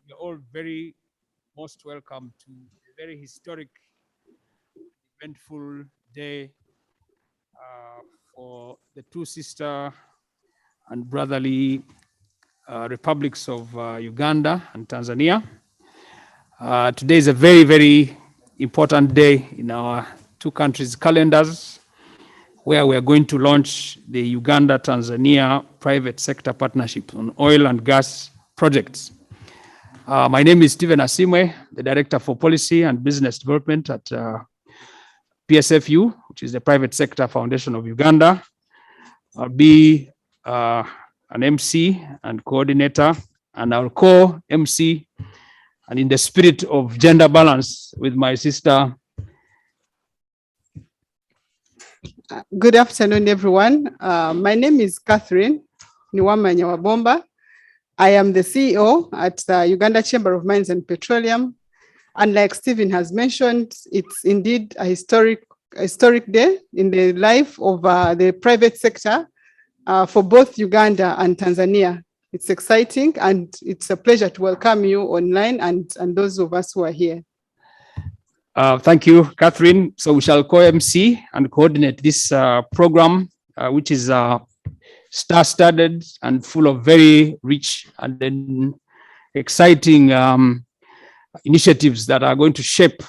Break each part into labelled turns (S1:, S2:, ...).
S1: You're all very most welcome to a very historic, eventful day for the two sister and brotherly republics of Uganda and Tanzania. Today is a very, very important day in our two countries' calendars, where we are going to launch the Uganda-Tanzania private sector partnership on oil and gas projects. My name is Stephen Asimwe, the Director for Policy and Business Development at PSFU, which is the Private Sector Foundation of Uganda. I'll be an MC and coordinator, and I'll co-MC, and in the spirit of gender balance, with my sister.
S2: Good afternoon, everyone. My name is Catherine Niwamanya Wabomba. I am the CEO at the Uganda Chamber of Mines and Petroleum. And like Stephen has mentioned, it's indeed a historic day in the life of the private sector for both Uganda and Tanzania. It's exciting, and it's a pleasure to welcome you online and those of us who are here.
S1: Thank you, Catherine. So we shall co-MC and coordinate this program, which is star-studded and full of very rich and then exciting initiatives that are going to shape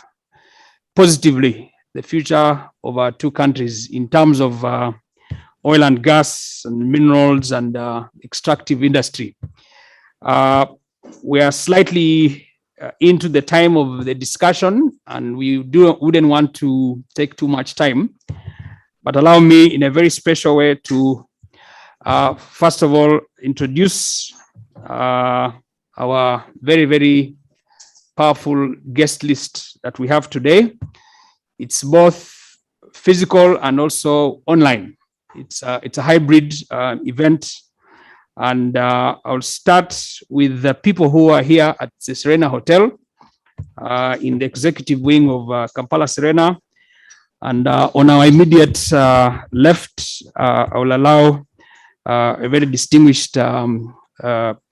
S1: positively the future of our two countries in terms of oil and gas and minerals and extractive industry. We are slightly into the time of the discussion, and we wouldn't want to take too much time, but allow me in a very special way to first of all introduce our very, very powerful guest list that we have today. It's both physical and also online. It's a hybrid event, and I'll start with the people who are here at the Serena Hotel in the executive wing of Kampala Serena. And on our immediate left, I will allow a very distinguished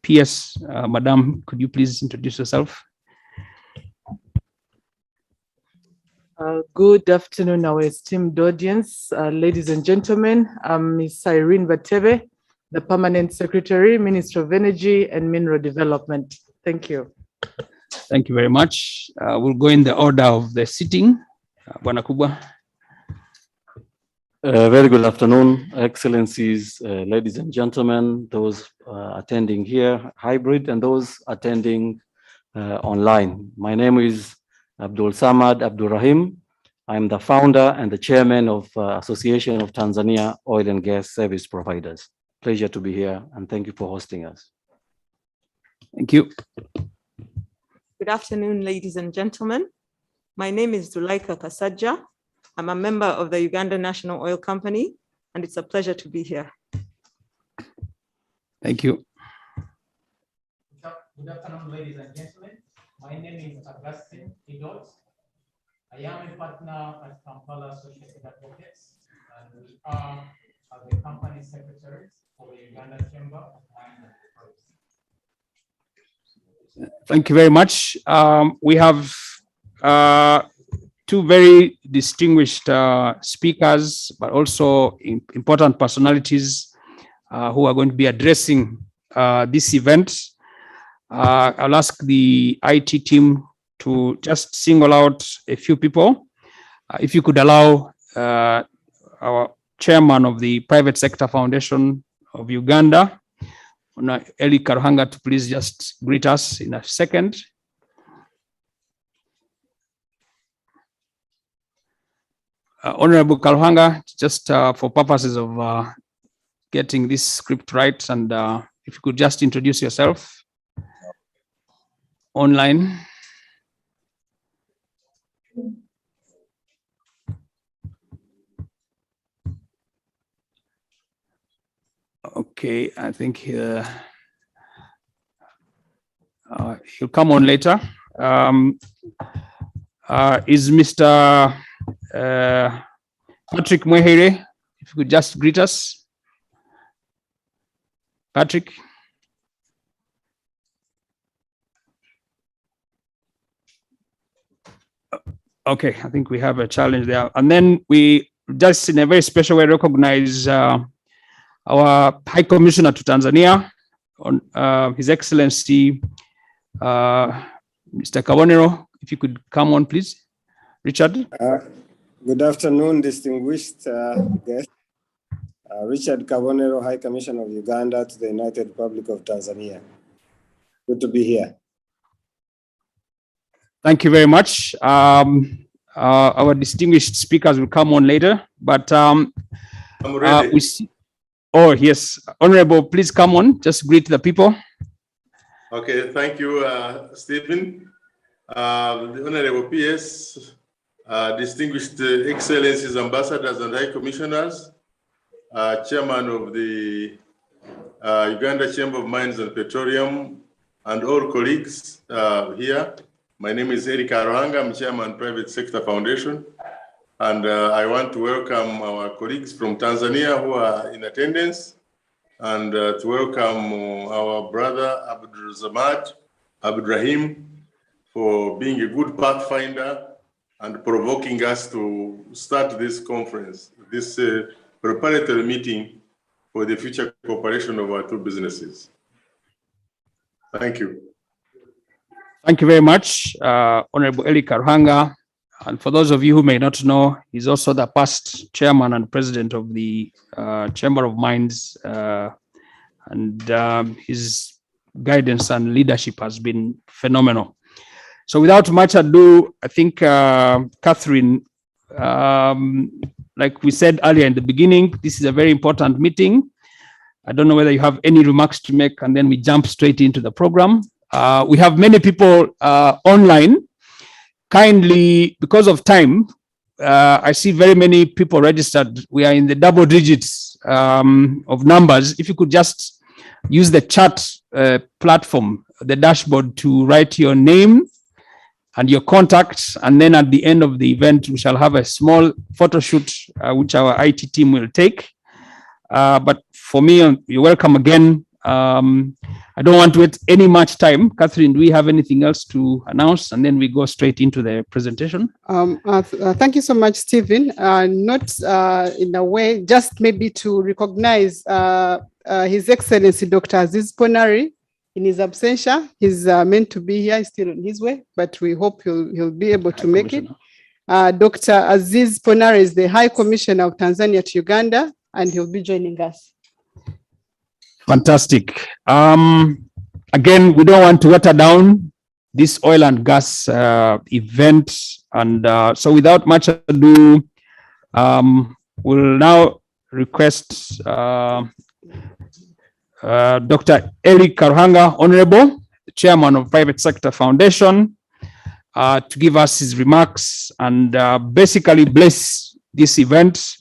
S1: PS. Madam, could you please introduce yourself?
S3: Good afternoon, our esteemed audience, ladies and gentlemen. I'm Ms. Irene Vatebe, the Permanent Secretary, Minister of Energy and Mineral Development. Thank you.
S1: Thank you very much. We'll go in the order of the sitting. Bwana Kubwa.
S4: Very good afternoon, Excellencies, ladies and gentlemen, those attending here, hybrid, and those attending online. My name is Abdul Samad Abdul Rahim. I'm the founder and the chairman of Association of Tanzania Oil and Gas Service Providers. Pleasure to be here, and thank you for hosting us.
S1: Thank you.
S5: Good afternoon, ladies and gentlemen. My name is Zuleika Kasaja. I'm a member of the Uganda National Oil Company, and it's a pleasure to be here.
S1: Thank you. Good afternoon, ladies and gentlemen. My name is Augustine Idot. I am a partner at Kampala Associated Advocates, and we are the company secretaries for the Uganda Chamber of Mines and Petroleum. Thank you very much. We have two very distinguished speakers, but also important personalities who are going to be addressing this event. I'll ask the IT team to just single out a few people. If you could allow our chairman of the Private Sector Foundation of Uganda, Eli Karuhanga, to please just greet us in a second. Honorable Karuhanga, just for purposes of getting this script right, and if you could just introduce yourself online. Okay, I think he'll come on later. Is Mr. Patrick Mwehere, if you could just greet us. Patrick. Okay, I think we have a challenge there. And then we just in a very special way recognize our High Commissioner to Tanzania, on His Excellency Mr. Kabonero. If you could come on, please. Richard.
S6: Good afternoon, distinguished guests. Richard Kabonero, High Commissioner of Uganda to the United Republic of Tanzania. Good to be here.
S1: Thank you very much. Our distinguished speakers will come on later, but
S7: I'm ready.
S1: we see. Oh yes, Honorable, please come on. Just greet the people.
S7: Okay, thank you, Stephen. The Honorable PS, distinguished excellencies, ambassadors, and high commissioners, chairman of the Uganda Chamber of Mines and Petroleum, and all colleagues here. My name is Eli Karuhanga. I'm chairman Private Sector Foundation, and I want to welcome our colleagues from Tanzania who are in attendance, and to welcome our brother Abdul Samad Abdurrahim for being a good pathfinder and provoking us to start this conference, this preparatory meeting for the future cooperation of our two businesses. Thank you.
S1: Thank you very much, Honorable Eli Karuhanga. And for those of you who may not know, he's also the past chairman and president of the Chamber of Mines, and his guidance and leadership has been phenomenal. So without much ado, I think Catherine, like we said earlier in the beginning, this is a very important meeting. I don't know whether you have any remarks to make, and then we jump straight into the program. We have many people online. Kindly, because of time, I see very many people registered. We are in the double digits of numbers. If you could just use the chat platform, the dashboard, to write your name and your contacts, and then at the end of the event, we shall have a small photo shoot, which our IT team will take. But for me, you're welcome again. I don't want to wait any much time. Catherine, do we have anything else to announce? And then we go straight into the presentation.
S2: Thank you so much, Stephen. Not in a way, just maybe to recognize His Excellency Dr. Aziz Ponari in his absentia. He's meant to be here, he's still on his way, but we hope he'll be able to make it. Dr. Aziz Ponari is the High Commissioner of Tanzania to Uganda, and he'll be joining us.
S1: Fantastic. Again, we don't want to water down this oil and gas event. And so without much ado, we'll now request Dr. Eli Karuhanga, Honorable, the Chairman of Private Sector Foundation, to give us his remarks and basically bless this event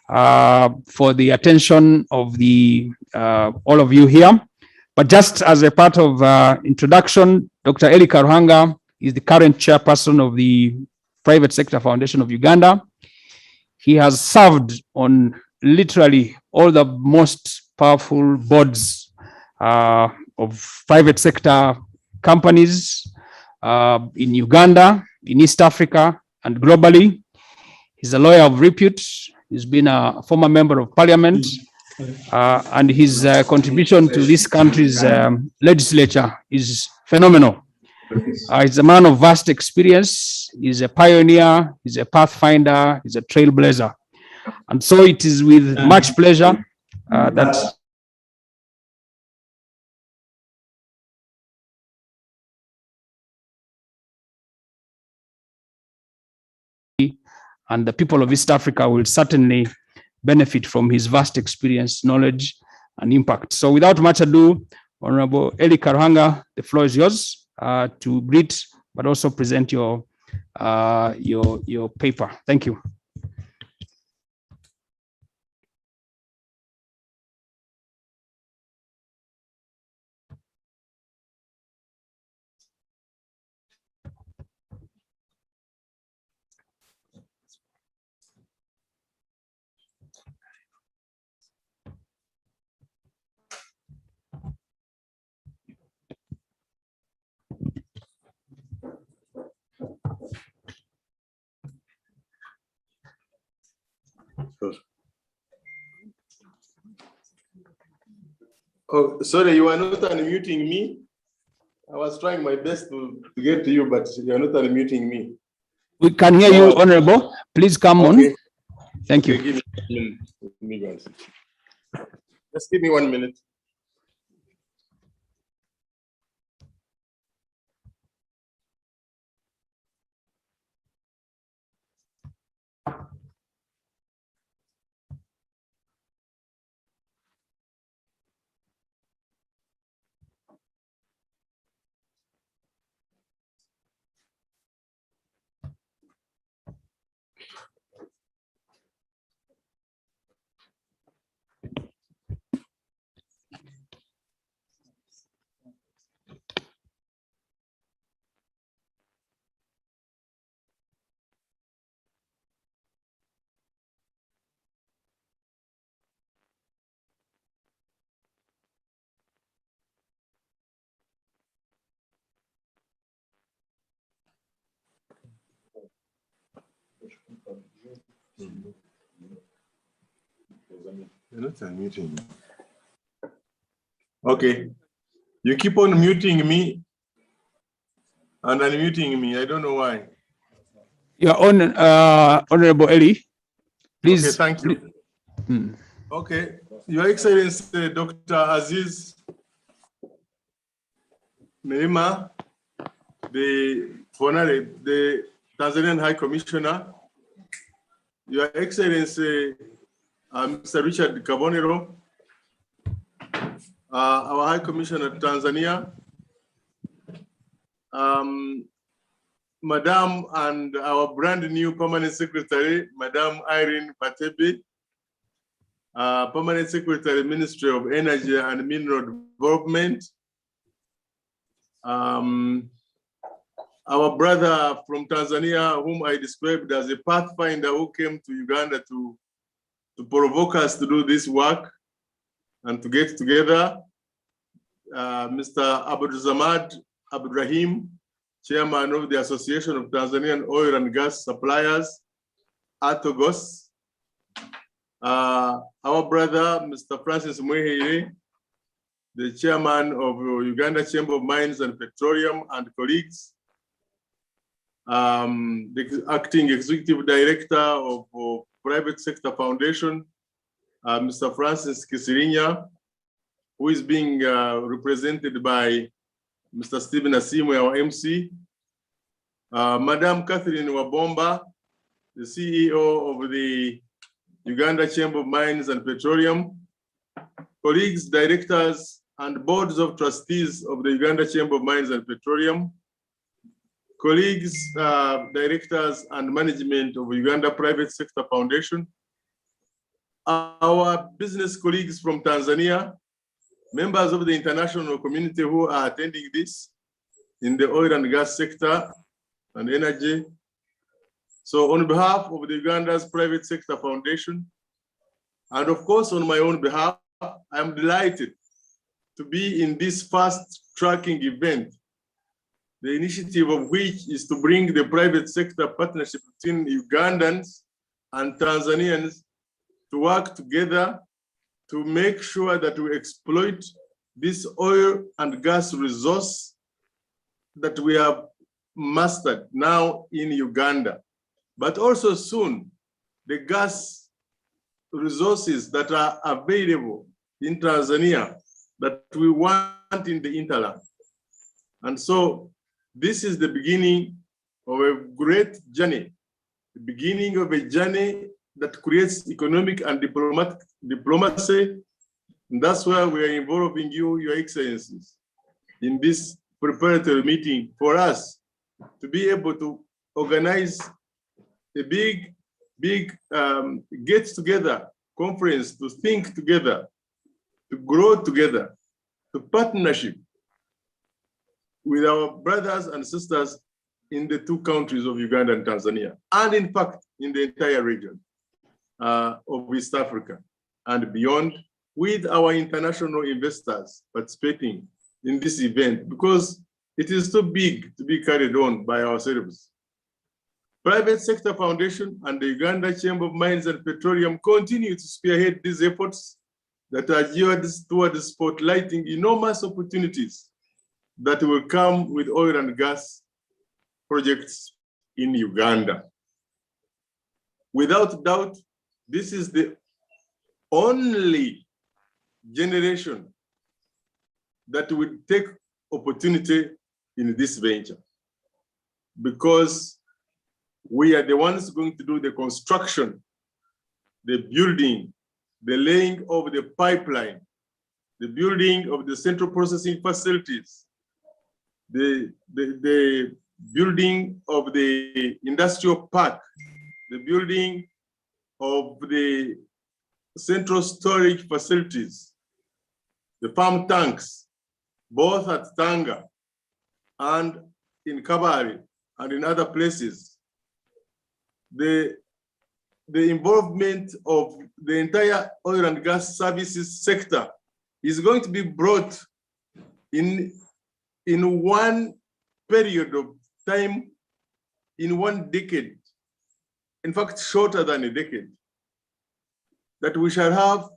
S1: for the attention of the all of you here. But just as a part of introduction, Dr. Eli Karuhanga is the current chairperson of the Private Sector Foundation of Uganda. He has served on literally all the most powerful boards of private sector companies in Uganda, in East Africa, and globally. He's a lawyer of repute. He's been a former member of parliament, and his contribution to this country's legislature is phenomenal. He's a man of vast experience. He's a pioneer. He's a pathfinder. He's a trailblazer. And so it is with much pleasure that and the people of East Africa will certainly benefit from his vast experience, knowledge, and impact. So without much ado, Honorable Eli Karuhanga, the floor is yours to greet, but also present your paper. Thank you.
S7: Oh, sorry, you are not unmuting me. I was trying my best to get to you, but you are not unmuting me.
S1: We can hear you, Honorable. Please come on. Thank you.
S7: Give me one second. Just give me 1 minute. You're not unmuting me. Okay. You keep on muting me and unmuting me. I don't know why.
S1: Your own, Honorable Eli, please.
S7: Okay, thank you. Okay. Your Excellency, Dr. Aziz Neema, the Tanzanian High Commissioner, Your Excellency, Mr. Richard Kabonero, our High Commissioner to Tanzania, Madam and our brand new Permanent Secretary, Madam Irene Batebe, Permanent Secretary, Ministry of Energy and Mineral Development, our brother from Tanzania, whom I described as a pathfinder who came to Uganda to provoke us to do this work and to get together, Mr. Abdulsamad Abdurrahim, Chairman of the Association of Tanzanian Oil and Gas Suppliers, ATOGS, our brother, Mr. Francis Mwehere, the Chairman of Uganda Chamber of Mines and Petroleum, and colleagues, the Acting Executive Director of Private Sector Foundation, Mr. Francis Kisirinya, who is being represented by Mr. Stephen Asimwe, our MC, Madam Catherine Wabomba, the CEO of the Uganda Chamber of Mines and Petroleum, colleagues, directors, and boards of trustees of the Uganda Chamber of Mines and Petroleum, colleagues, directors, and management of Uganda Private Sector Foundation, our business colleagues from Tanzania, members of the international community who are attending this in the oil and gas sector and energy. So on behalf of the Uganda's Private Sector Foundation, and of course on my own behalf, I'm delighted to be in this fast tracking event, the initiative of which is to bring the private sector partnership between Ugandans and Tanzanians to work together to make sure that we exploit this oil and gas resource that we have mastered now in Uganda, but also soon the gas resources that are available in Tanzania that we want in the hinterland. And so this is the beginning of a great journey, the beginning of a journey that creates economic and diplomacy. And that's why we are involving you, Your Excellencies, in this preparatory meeting for us to be able to organize a big get-together conference to think together, to grow together, to partnership with our brothers and sisters in the two countries of Uganda and Tanzania, and in fact, in the entire region of East Africa and beyond, with our international investors participating in this event, because it is too big to be carried on by ourselves. Private Sector Foundation and the Uganda Chamber of Mines and Petroleum continue to spearhead these efforts that are geared towards spotlighting enormous opportunities that will come with oil and gas projects in Uganda. Without doubt, this is the only generation that will take opportunity in this venture, because we are the ones going to do the construction, the building, the laying of the pipeline, the building of the central processing facilities, the building of the industrial park, the building of the central storage facilities, the farm tanks, both at Tanga and in Kabari and in other places. The involvement of the entire oil and gas services sector is going to be brought in one period of time, in 1 decade, in fact, shorter than a decade, that we shall have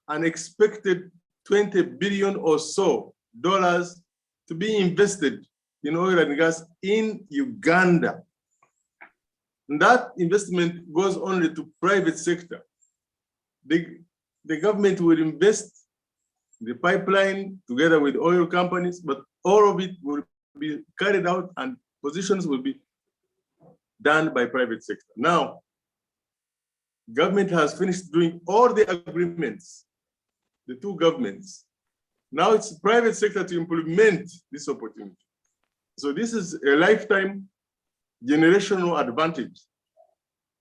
S7: an expected $20 billion or so to be invested in oil and gas in Uganda. And that investment goes only to private sector. The government will invest in the pipeline together with oil companies, but all of it will be carried out and positions will be done by private sector. Now, government has finished doing all the agreements, the two governments. Now it's private sector to implement this opportunity. So this is a lifetime generational advantage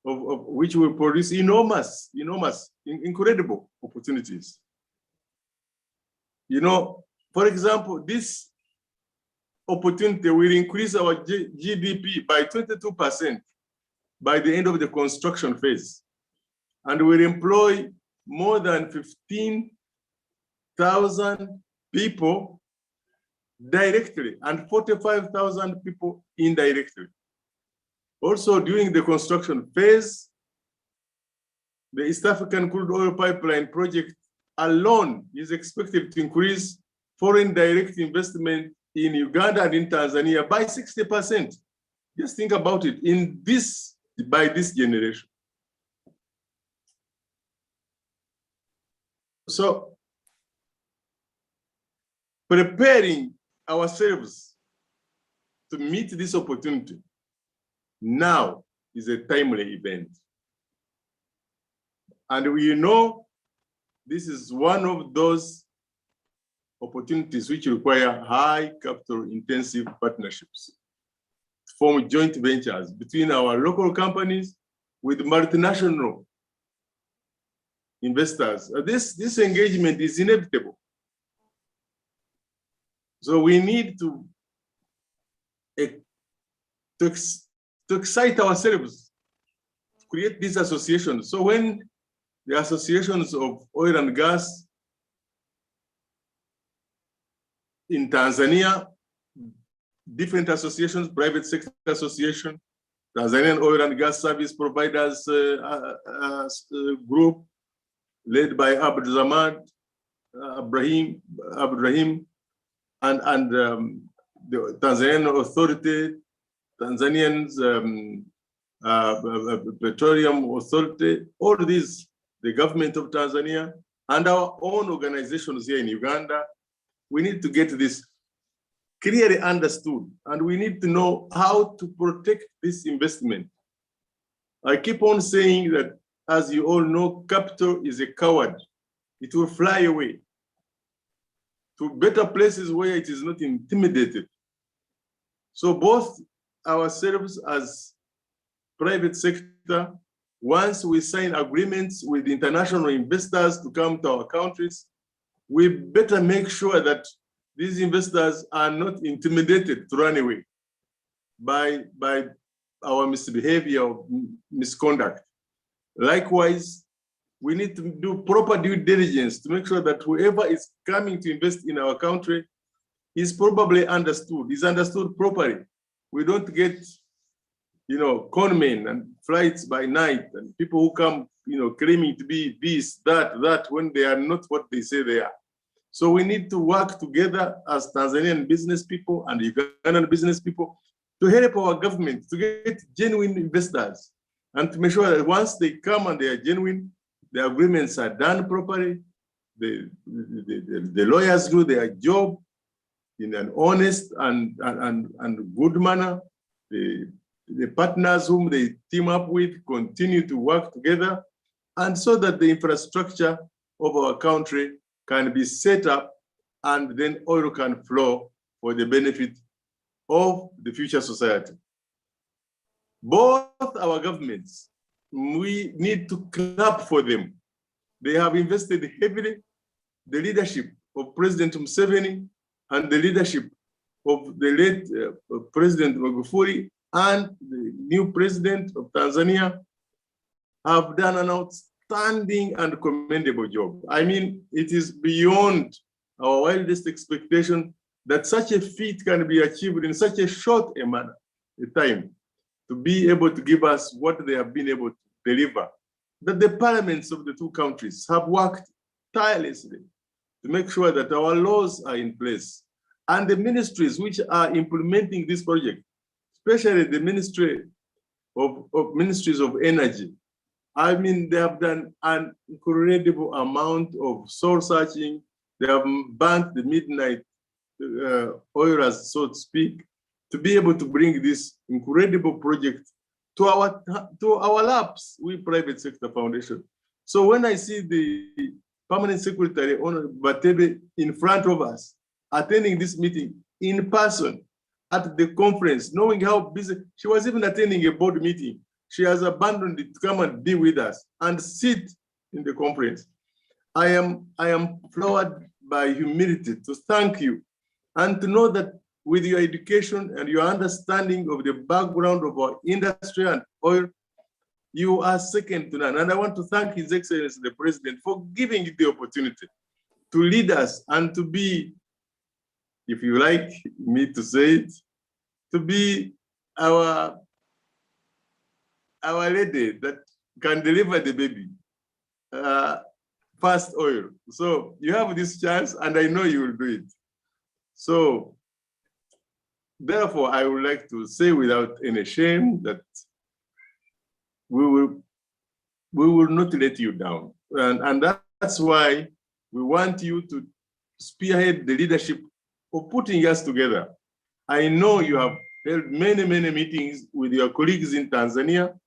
S7: of which will produce enormous, incredible opportunities. You know, for example, this opportunity will increase our GDP by 22% by the end of the construction phase, and will employ more than 15,000 people directly and 45,000 people indirectly. Also, during the construction phase, the East African crude oil pipeline project alone is expected to increase foreign direct investment in Uganda and in Tanzania by 60%. Just think about it, by this generation. So, preparing ourselves to meet this opportunity now is a timely event. And we know this is one of those opportunities which require high capital intensive partnerships to form joint ventures between our local companies with multinational investors. This engagement is inevitable So we need to excite ourselves, to create these associations. So when the associations of oil and gas in Tanzania, different associations, private sector association, Tanzanian Oil and Gas Service Providers Group, led by Abdulrahman Ibrahim, and the Tanzanian Authority, Tanzanians Petroleum Authority, all these, the government of Tanzania, and our own organizations here in Uganda, we need to get this clearly understood, and we need to know how to protect this investment. I keep on saying that, as you all know, capital is a coward. It will fly away to better places where it is not intimidated. So both ourselves as private sector, once we sign agreements with international investors to come to our countries, we better make sure that these investors are not intimidated to run away by our misbehavior or misconduct. Likewise, we need to do proper due diligence to make sure that whoever is coming to invest in our country is probably understood, is understood properly. We don't get, con men and flights by night and people who come, claiming to be this, that, when they are not what they say they are. So we need to work together as Tanzanian business people and Ugandan business people to help our government to get genuine investors and to make sure that once they come and they are genuine, the agreements are done properly, the lawyers do their job in an honest and good manner. The partners whom they team up with continue to work together, and so that the infrastructure of our country can be set up and then oil can flow for the benefit of the future society. Both our governments, we need to clap for them. They have invested heavily. The leadership of President Museveni and the leadership of the late President Magufuli and the new president of Tanzania have done an outstanding and commendable job. I mean, it is beyond our wildest expectation that such a feat can be achieved in such a short a time to be able to give us what they have been able to deliver. That the parliaments of the two countries have worked tirelessly to make sure that our laws are in place, and the ministries which are implementing this project, especially the Ministries of Energy. I mean, they have done an incredible amount of soul searching. They have burnt the midnight oilers, so to speak, to be able to bring this incredible project to our laps, we private sector foundation. So when I see the permanent secretary, Honorable Batebe, in front of us, attending this meeting in person at the conference, knowing how busy, she was even attending a board meeting. She has abandoned it to come and be with us and sit in the conference. I am floored by humility to thank you and to know that with your education and your understanding of the background of our industry and oil, you are second to none. And I want to thank His Excellency the President for giving you the opportunity to lead us and to be, if you like me to say it, to be our lady that can deliver the baby, fast oil. So you have this chance and I know you will do it. So therefore, I would like to say without any shame that we will not let you down. And that's why we want you to spearhead the leadership of putting us together. I know you have held many meetings with your colleagues in Tanzania.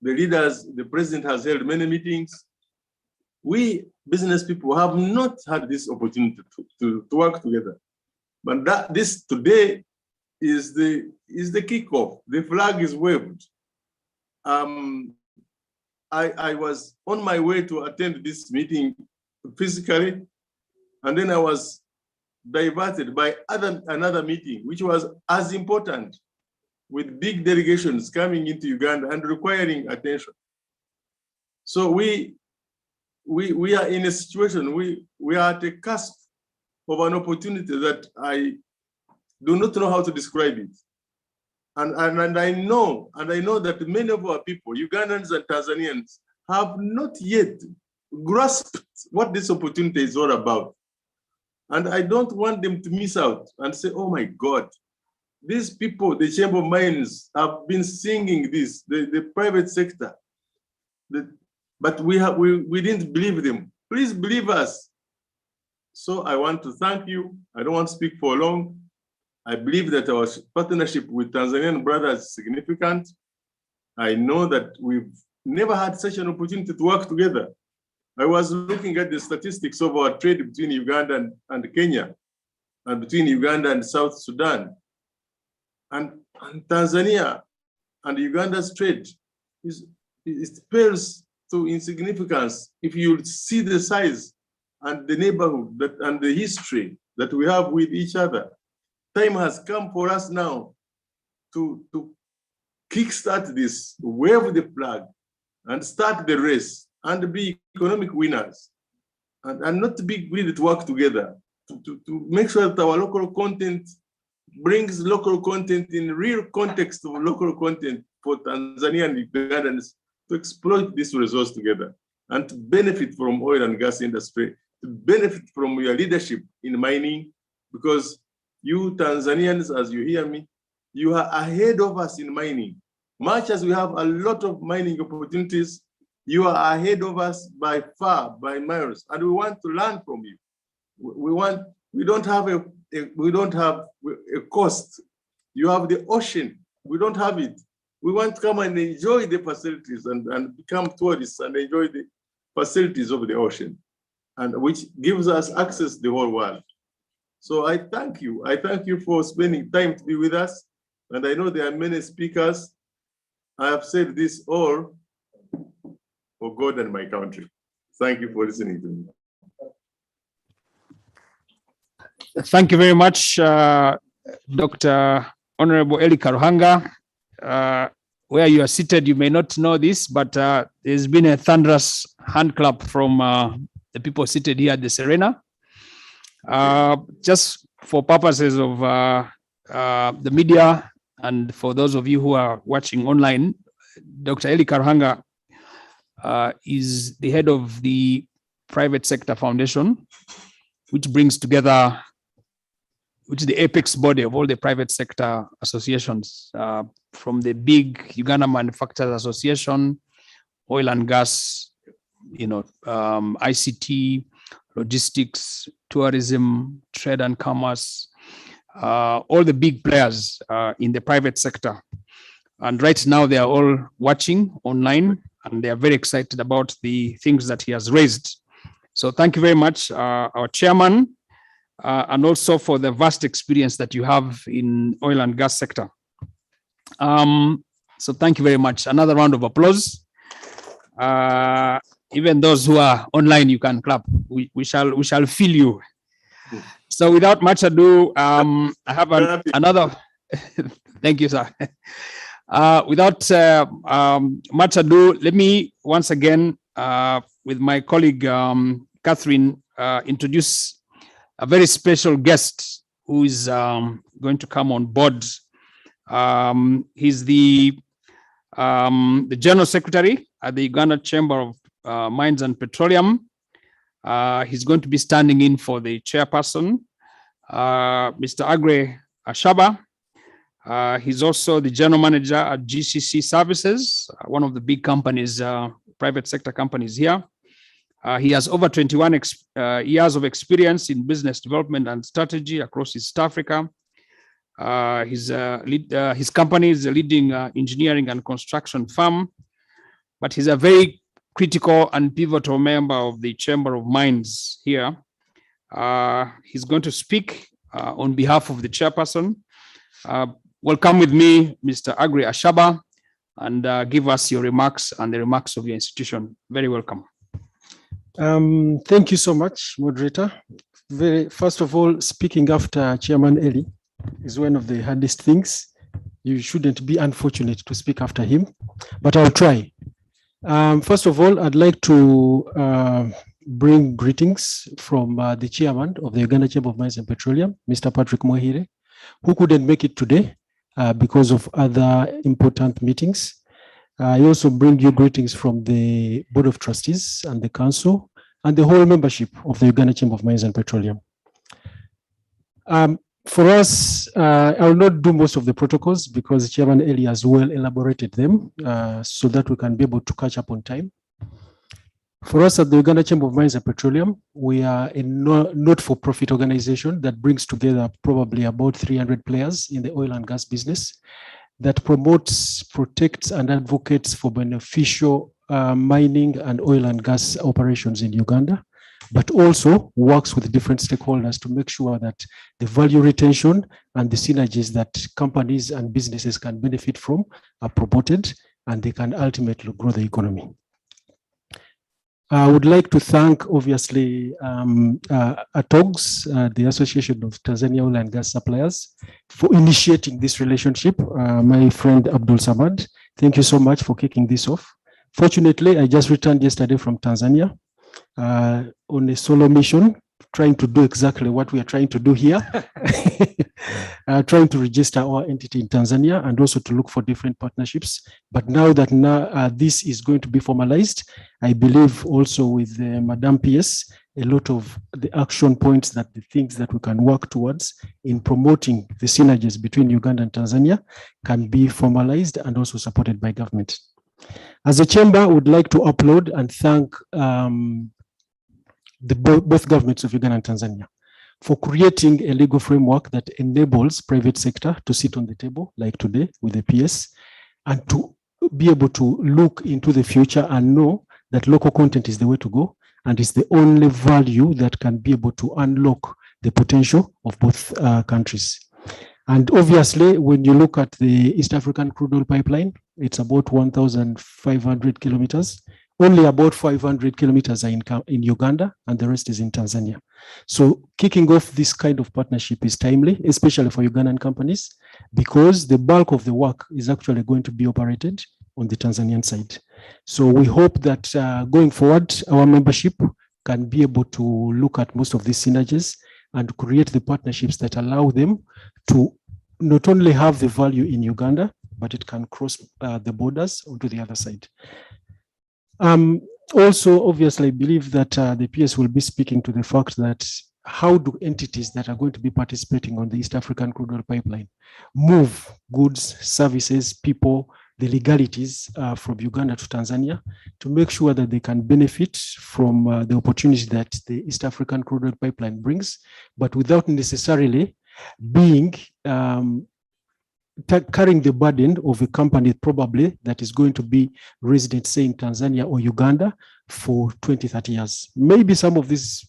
S7: The president has held many meetings. We business people have not had this opportunity to work together. But this today is the kickoff. The flag is waved. I was on my way to attend this meeting physically, and then I was diverted by another meeting, which was as important, with big delegations coming into Uganda and requiring attention. So we are in a situation, we are at a cusp of an opportunity that I do not know how to describe it. And I know that many of our people, Ugandans and Tanzanians, have not yet grasped what this opportunity is all about. And I don't want them to miss out and say, oh my God, these people, the Chamber of Mines, have been singing this, the private sector. But we didn't believe them. Please believe us. So I want to thank you. I don't want to speak for long. I believe that our partnership with Tanzanian brothers is significant. I know that we've never had such an opportunity to work together. I was looking at the statistics of our trade between Uganda and Kenya, and between Uganda and South Sudan. And Tanzania and Uganda's trade pales to insignificance if you see the size and the neighborhood and the history that we have with each other. Time has come for us now to kickstart this, wave the flag, and start the race, and be economic winners, and not to be greedy to work together, to make sure that our local content brings local content in real context of local content for Tanzania and Ugandans to exploit this resource together and to benefit from oil and gas industry, to benefit from your leadership in mining, because you Tanzanians, as you hear me, you are ahead of us in mining. Much as we have a lot of mining opportunities, you are ahead of us by far, by miles, and we want to learn from you. We don't have a coast. You have the ocean. We don't have it. We want to come and enjoy the facilities and become tourists and enjoy the facilities of the ocean, and which gives us access to the whole world. So I thank you. I thank you for spending time to be with us. And I know there are many speakers. I have said this all for God and my country. Thank you for listening to me.
S1: Thank you very much, Dr. Honorable Eli Karuhanga. Where you are seated, you may not know this, but there's been a thunderous hand clap from the people seated here at the Serena. Just for purposes of the media and for those of you who are watching online, Dr. Eli Karuhanga is the head of the Private Sector Foundation, which brings together, which is the apex body of all the private sector associations, from the big Uganda Manufacturers Association, oil and gas, ICT, logistics, tourism, trade and commerce, all the big players in the private sector. And right now they are all watching online and they are very excited about the things that he has raised. So thank you very much, our chairman, and also for the vast experience that you have in oil and gas sector. So thank you very much. Another round of applause. Even those who are online, you can clap. We shall feel you. So without much ado, I have another. Thank you, sir. Without much ado, let me once again, with my colleague Catherine, introduce a very special guest who is going to come on board. He's the General Secretary at the Uganda Chamber of Mines and Petroleum. He's going to be standing in for the chairperson, Mr. Agre Ashaba. He's also the general manager at GCC Services, one of the big companies, private sector companies here. He has over 21 years of experience in business development and strategy across East Africa. His company is a leading engineering and construction firm, but he's a very critical and pivotal member of the Chamber of Mines here. He's going to speak on behalf of the chairperson. Welcome with me, Mr. Agri Ashaba, and give us your remarks and the remarks of your institution. Very welcome.
S8: Thank you so much, moderator. First of all, speaking after Chairman Eli is one of the hardest things. You shouldn't be unfortunate to speak after him, but I'll try. First of all, I'd like to bring greetings from the chairman of the Uganda Chamber of Mines and Petroleum, Mr. Patrick Mwahire, who couldn't make it today because of other important meetings. I also bring you greetings from the Board of Trustees and the Council and the whole membership of the Uganda Chamber of Mines and Petroleum. For us, I will not do most of the protocols because Chairman Eli has well elaborated them so that we can be able to catch up on time. For us at the Uganda Chamber of Mines and Petroleum, we are a not-for-profit organization that brings together probably about 300 players in the oil and gas business that promotes, protects, and advocates for beneficial mining and oil and gas operations in Uganda, but also works with different stakeholders to make sure that the value retention and the synergies that companies and businesses can benefit from are promoted and they can ultimately grow the economy. I would like to thank, obviously, ATOGS, the Association of Tanzania Oil and Gas Suppliers, for initiating this relationship. My friend Abdul Samad, thank you so much for kicking this off. Fortunately, I just returned yesterday from Tanzania on a solo mission, trying to do exactly what we are trying to do here, trying to register our entity in Tanzania and also to look for different partnerships. But now that this is going to be formalized, I believe also with Madam PS, a lot of the action points, that the things that we can work towards in promoting the synergies between Uganda and Tanzania can be formalized and also supported by government. As a chamber, I would like to upload and thank both governments of Uganda and Tanzania for creating a legal framework that enables private sector to sit on the table, like today with the PS, and to be able to look into the future and know that local content is the way to go, and it's the only value that can be able to unlock the potential of both countries. And obviously, when you look at the East African crude oil pipeline, it's about 1,500 kilometers. Only about 500 kilometers are in Uganda, and the rest is in Tanzania. So kicking off this kind of partnership is timely, especially for Ugandan companies, because the bulk of the work is actually going to be operated on the Tanzanian side. So we hope that going forward, our membership can be able to look at most of these synergies and create the partnerships that allow them to not only have the value in Uganda, but it can cross the borders onto the other side. Also, obviously, I believe that the PS will be speaking to the fact that how do entities that are going to be participating on the East African crude oil pipeline move goods, services, people, the legalities from Uganda to Tanzania to make sure that they can benefit from the opportunity that the East African crude oil pipeline brings, but without necessarily being carrying the burden of a company probably that is going to be resident, say, in Tanzania or Uganda for 20, 30 years. Maybe some of these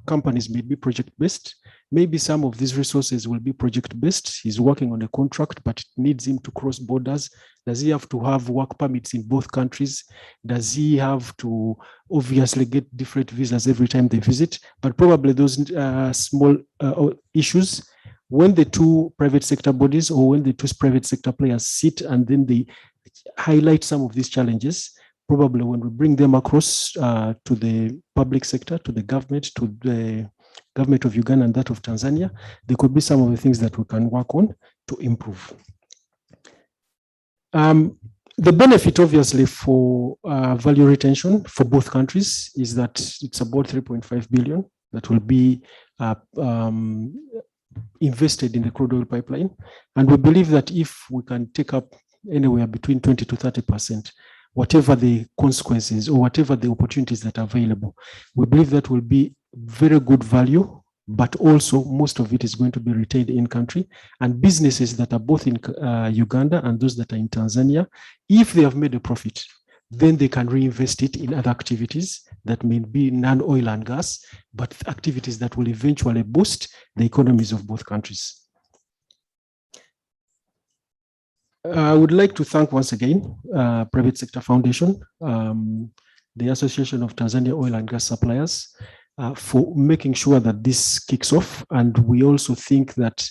S8: companies may be project-based. Maybe some of these resources will be project-based. He's working on a contract, but it needs him to cross borders. Does he have to have work permits in both countries? Does he have to obviously get different visas every time they visit? But probably those small issues, when the two private sector bodies or when the two private sector players sit and then they highlight some of these challenges, probably when we bring them across to the public sector, to the government of Uganda and that of Tanzania, there could be some of the things that we can work on to improve. The benefit, obviously, for value retention for both countries is that it's about 3.5 billion that will be invested in the crude oil pipeline. And we believe that if we can take up anywhere between 20 to 30%, whatever the consequences or whatever the opportunities that are available, we believe that will be very good value, but also most of it is going to be retained in country. And businesses that are both in Uganda and those that are in Tanzania, if they have made a profit, then they can reinvest it in other activities that may be non-oil and gas, but activities that will eventually boost the economies of both countries. I would like to thank once again Private Sector Foundation, the Association of Tanzania Oil and Gas Suppliers, for making sure that this kicks off. And we also think that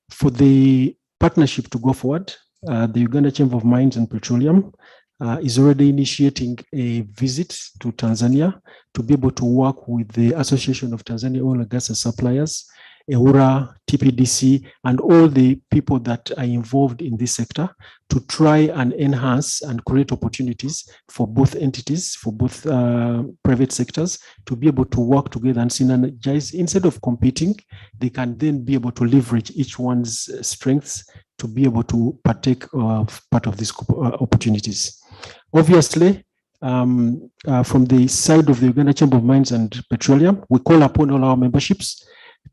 S8: for the partnership to go forward, the Uganda Chamber of Mines and Petroleum is already initiating a visit to Tanzania to be able to work with the Association of Tanzania Oil and Gas Suppliers, EURA, TPDC, and all the people that are involved in this sector to try and enhance and create opportunities for both entities, for both private sectors, to be able to work together and synergize. Instead of competing, they can then be able to leverage each one's strengths to be able to partake of part of these opportunities. Obviously, from the side of the Uganda Chamber of Mines and Petroleum, we call upon all our memberships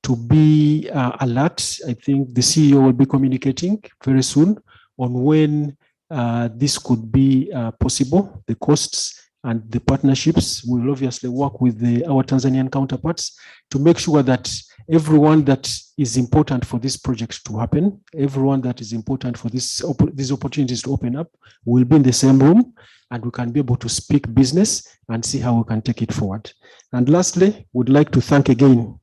S8: to be alert. I think the CEO will be communicating very soon on when this could be possible, the costs and the partnerships. We will obviously work with our Tanzanian counterparts to make sure that everyone that is important for this project to happen, everyone that is important for these opportunities to open up, will be in the same room, and we can be able to speak business and see how we can take it forward. And lastly, we'd like to thank again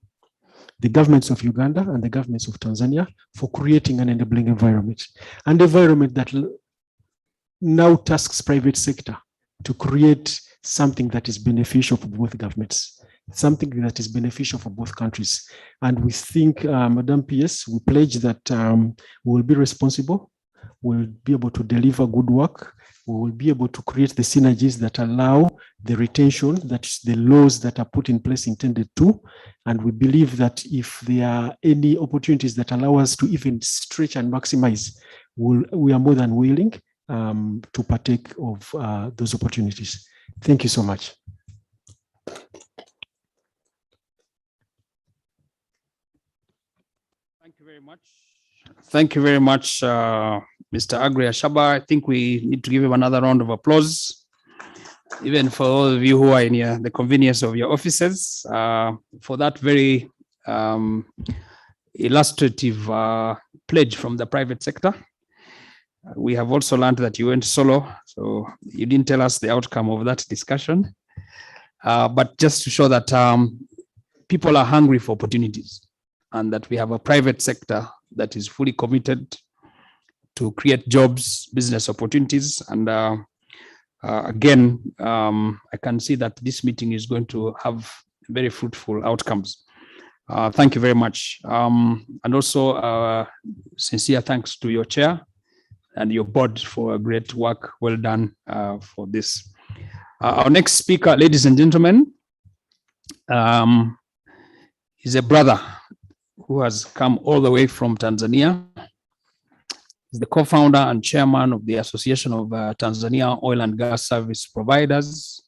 S8: the governments of Uganda and the governments of Tanzania for creating an enabling environment, an environment that now tasks private sector to create something that is beneficial for both governments, something that is beneficial for both countries. And we think, Madam PS, we pledge that we will be responsible, we'll be able to deliver good work, we will be able to create the synergies that allow the retention that the laws that are put in place intended to. And we believe that if there are any opportunities that allow us to even stretch and maximize, we are more than willing to partake of those opportunities. Thank you so much.
S1: Thank you very much. Thank you very much, Mr. Agria Shaba. I think we need to give him another round of applause, even for all of you who are in the convenience of your offices, for that very illustrative pledge from the private sector. We have also learned that you went solo, so you didn't tell us the outcome of that discussion. But just to show that people are hungry for opportunities, and that we have a private sector that is fully committed to create jobs, business opportunities. And again, I can see that this meeting is going to have very fruitful outcomes. Thank you very much. And also sincere thanks to your chair and your board for a great work well done for this. Our next speaker, ladies and gentlemen, is a brother who has come all the way from Tanzania. He's the co-founder and chairman of the Association of Tanzania Oil and Gas Service Providers.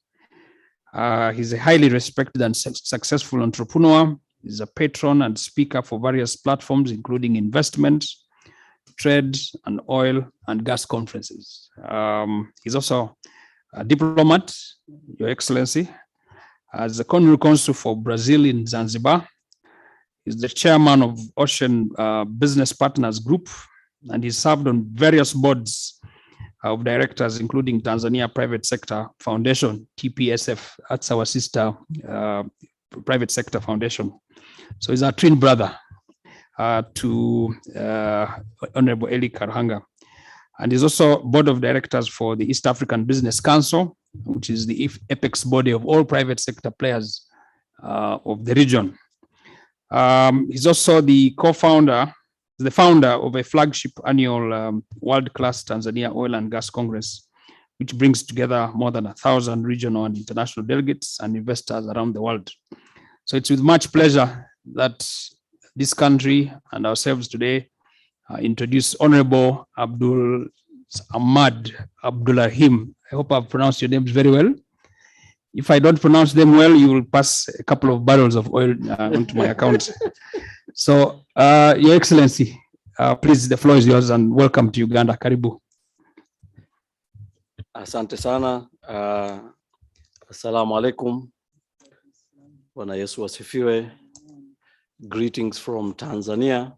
S1: He's a highly respected and successful entrepreneur. He's a patron and speaker for various platforms, including investment, trade, and oil and gas conferences. He's also a diplomat, Your Excellency, as the Honorary Consul for Brazil in Zanzibar. He's the chairman of Ocean Business Partners Group, and he served on various boards of directors, including Tanzania Private Sector Foundation, TPSF. That's our sister private sector foundation. So he's our twin brother to Honorable Eli Karhanga. And he's also board of directors for the East African Business Council, which is the apex body of all private sector players of the region. He's also the co-founder, the founder of a flagship annual world-class Tanzania Oil and Gas Congress, which brings together more than 1,000 regional and international delegates and investors around the world. So it's with much pleasure that this country and ourselves today introduce Honorable Abdul Ahmad Abdulrahim. I hope I've pronounced your names very well. If I don't pronounce them well, you will pass a couple of barrels of oil onto my account. So, Your Excellency, please, the floor is yours, and welcome to Uganda. Karibu.
S4: Asante sana. Assalamu alaikum. Bwana Yesu wasifiwe. Greetings from Tanzania.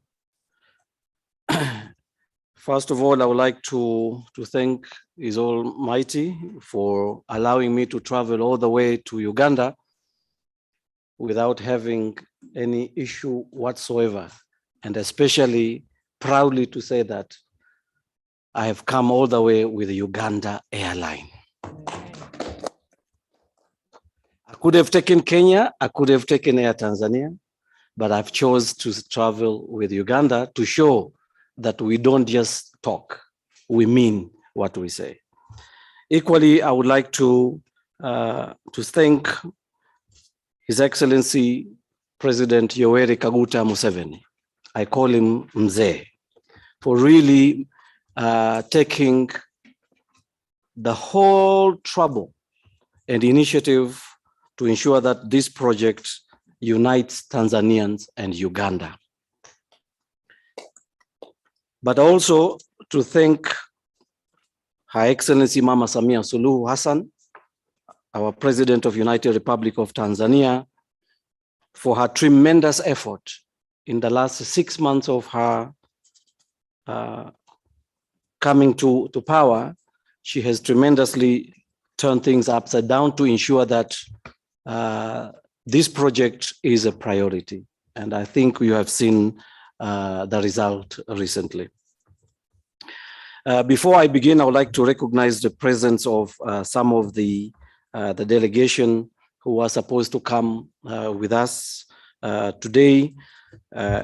S4: First of all, I would like to thank His Almighty for allowing me to travel all the way to Uganda without having any issue whatsoever, and especially proudly to say that I have come all the way with the Uganda airline. I could have taken Kenya, I could have taken Air Tanzania, but I've chose to travel with Uganda to show that we don't just talk, we mean what we say. Equally, I would like to thank His Excellency President Yoweri Kaguta Museveni. I call him Mzee, for really taking the whole trouble and initiative to ensure that this project unites Tanzanians and Uganda. But also to thank Her Excellency Mama Samia Suluhu Hassan, our President of United Republic of Tanzania, for her tremendous effort in the last 6 months of her coming to power. She has tremendously turned things upside down to ensure that this project is a priority. And I think you have seen the result recently. Before I begin, I would like to recognize the presence of some of the delegation who are supposed to come with us today.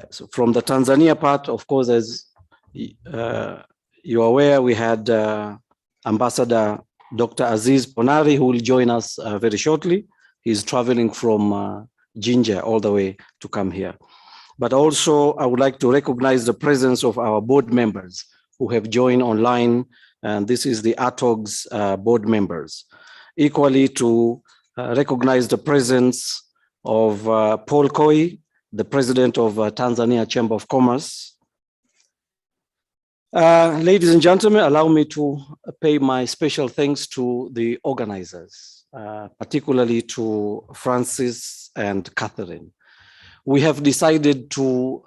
S4: So from the Tanzania part, of course, as you're aware, we had Ambassador Dr. Aziz Ponari, who will join us very shortly. He's traveling from Jinja all the way to come here. But also, I would like to recognize the presence of our board members who have joined online, and this is the ATOGS board members. Equally, to recognize the presence of Paul Koi, the president of Tanzania Chamber of Commerce. Ladies and gentlemen, allow me to pay my special thanks to the organizers, particularly to Francis and Catherine. We have decided to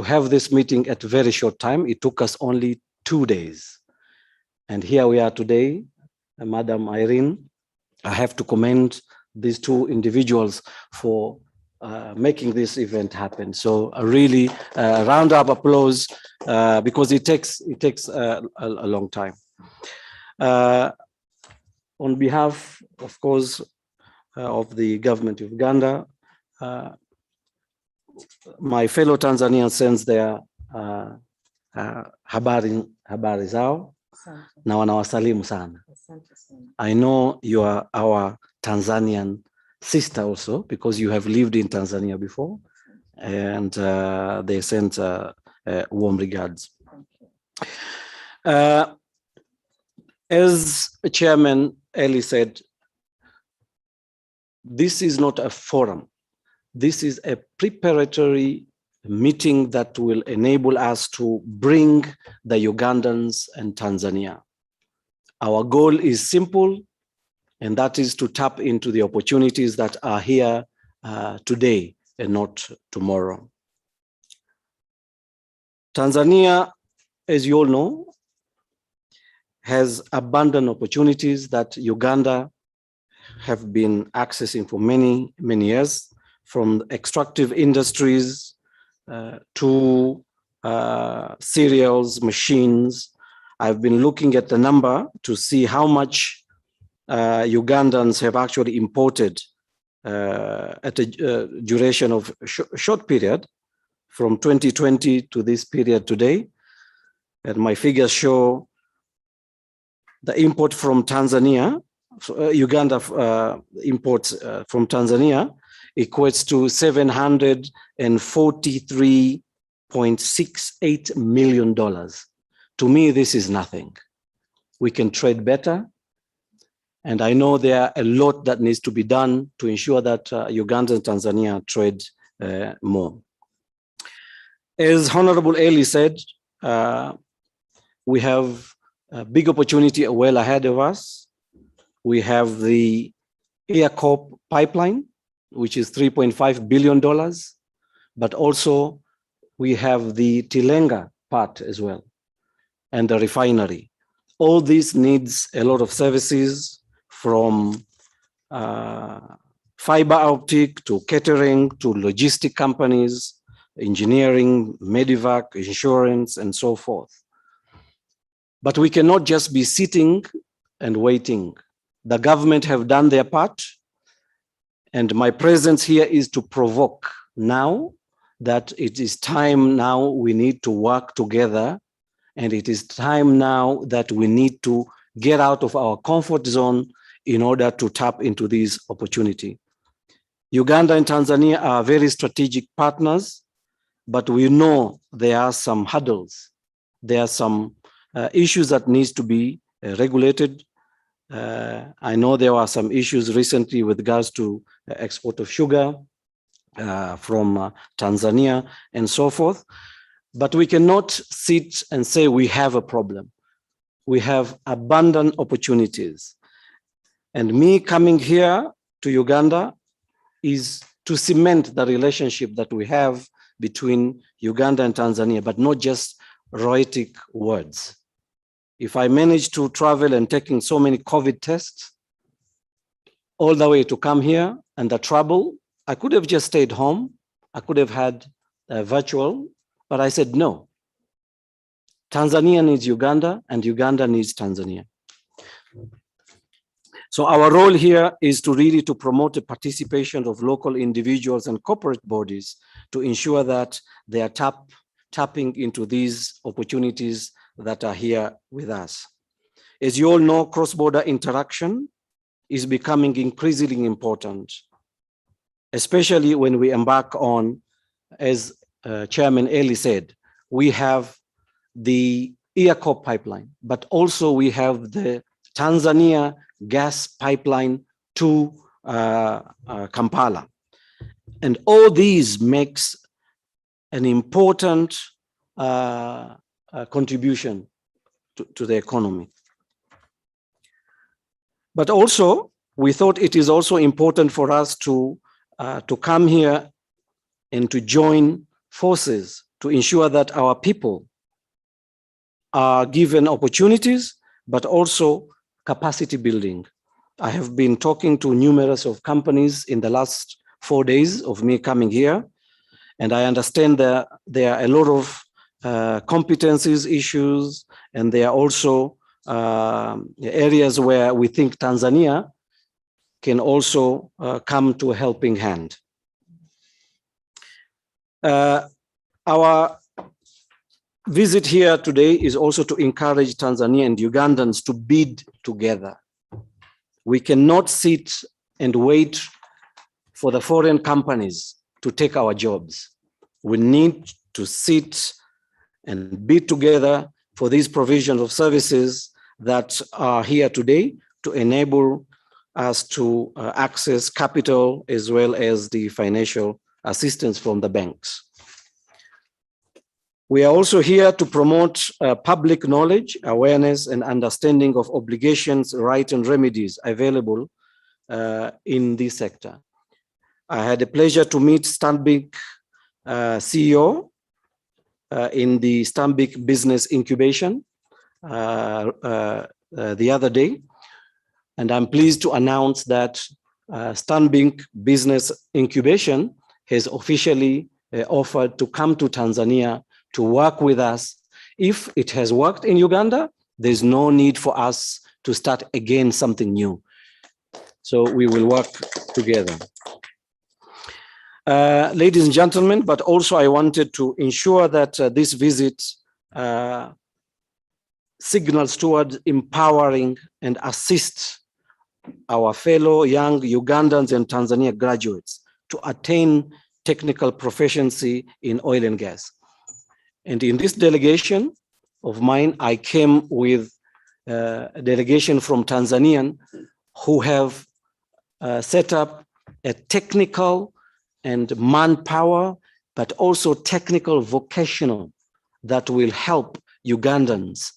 S4: have this meeting at a very short time. It took us only 2 days. And here we are today, Madam Irene. I have to commend these two individuals for making this event happen. So a really round of applause because it takes a long time. On behalf, of course, of the government of Uganda, my fellow Tanzanians sends their habari zao na wanawasalimu sana. I know you are our Tanzanian sister also because you have lived in Tanzania before, and they sent warm regards. As Chairman Eli said, this is not a forum. This is a preparatory meeting that will enable us to bring the Ugandans and Tanzania. Our goal is simple, and that is to tap into the opportunities that are here today and not tomorrow. Tanzania, as you all know, has abundant opportunities that Uganda have been accessing for many, many years, from extractive industries to cereals, machines. I've been looking at the number to see how much Ugandans have actually imported at a duration of short period from 2020 to this period today. And my figures show the import from Tanzania, Uganda imports from Tanzania equates to $743.68 million. To me, this is nothing. We can trade better. And I know there are a lot that needs to be done to ensure that Uganda and Tanzania trade more. As Honorable Eli said, we have a big opportunity well ahead of us. We have the Aircorp pipeline, which is $3.5 billion, but also we have the Tilenga part as well, and the refinery. All this needs a lot of services from fiber optic to catering to logistic companies, engineering, Medivac, insurance, and so forth. But we cannot just be sitting and waiting. The government have done their part, and my presence here is to provoke now that it is time now we need to work together, and it is time now that we need to get out of our comfort zone in order to tap into this opportunity. Uganda and Tanzania are very strategic partners, but we know there are some hurdles. There are some issues that needs to be regulated. I know there were some issues recently with regards to export of sugar from Tanzania and so forth, but we cannot sit and say we have a problem. We have abundant opportunities. And me coming here to Uganda is to cement the relationship that we have between Uganda and Tanzania, but not just rhetoric words. If I manage to travel and taking so many COVID tests all the way to come here and the trouble, I could have just stayed home. I could have had virtual, but I said no. Tanzania needs Uganda and Uganda needs Tanzania. So our role here is to really to promote the participation of local individuals and corporate bodies to ensure that they are tapping into these opportunities that are here with us. As you all know, cross-border interaction is becoming increasingly important, especially when we embark on, as Chairman Eli said, we have the EACOP pipeline, but also we have the Tanzania gas pipeline to Kampala. And all these makes an important contribution to the economy. But also, we thought it is also important for us to come here and to join forces to ensure that our people are given opportunities, but also capacity building. I have been talking to numerous of companies in the last 4 days of me coming here, and I understand that there are a lot of competencies issues, and there are also areas where we think Tanzania can also come to a helping hand. Our visit here today is also to encourage Tanzania and Ugandans to bid together. We cannot sit and wait for the foreign companies to take our jobs. We need to sit and bid together for these provisions of services that are here today to enable us to access capital as well as the financial assistance from the banks. We are also here to promote public knowledge, awareness, and understanding of obligations, rights, and remedies available in this sector. I had a pleasure to meet Stanbic CEO in the Stanbic Business Incubation the other day, and I'm pleased to announce that Stanbic Business Incubation has officially offered to come to Tanzania to work with us. If it has worked in Uganda, there's no need for us to start again something new. So we will work together. Ladies and gentlemen, but also I wanted to ensure that this visit signals toward empowering and assist our fellow young Ugandans and Tanzania graduates to attain technical proficiency in oil and gas. And in this delegation of mine, I came with a delegation from Tanzania who have set up a technical and manpower, but also technical vocational that will help Ugandans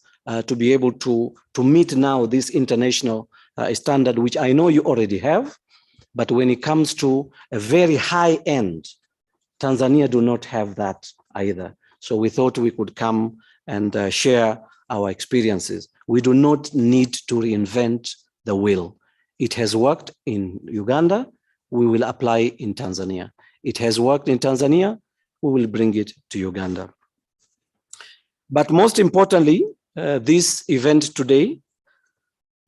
S4: to be able to meet now this international standard, which I know you already have. But when it comes to a very high end, Tanzania do not have that either. So we thought we could come and share our experiences. We do not need to reinvent the wheel. It has worked in Uganda. we will apply in Tanzania. It has worked in Tanzania, we will bring it to Uganda. But most importantly, this event today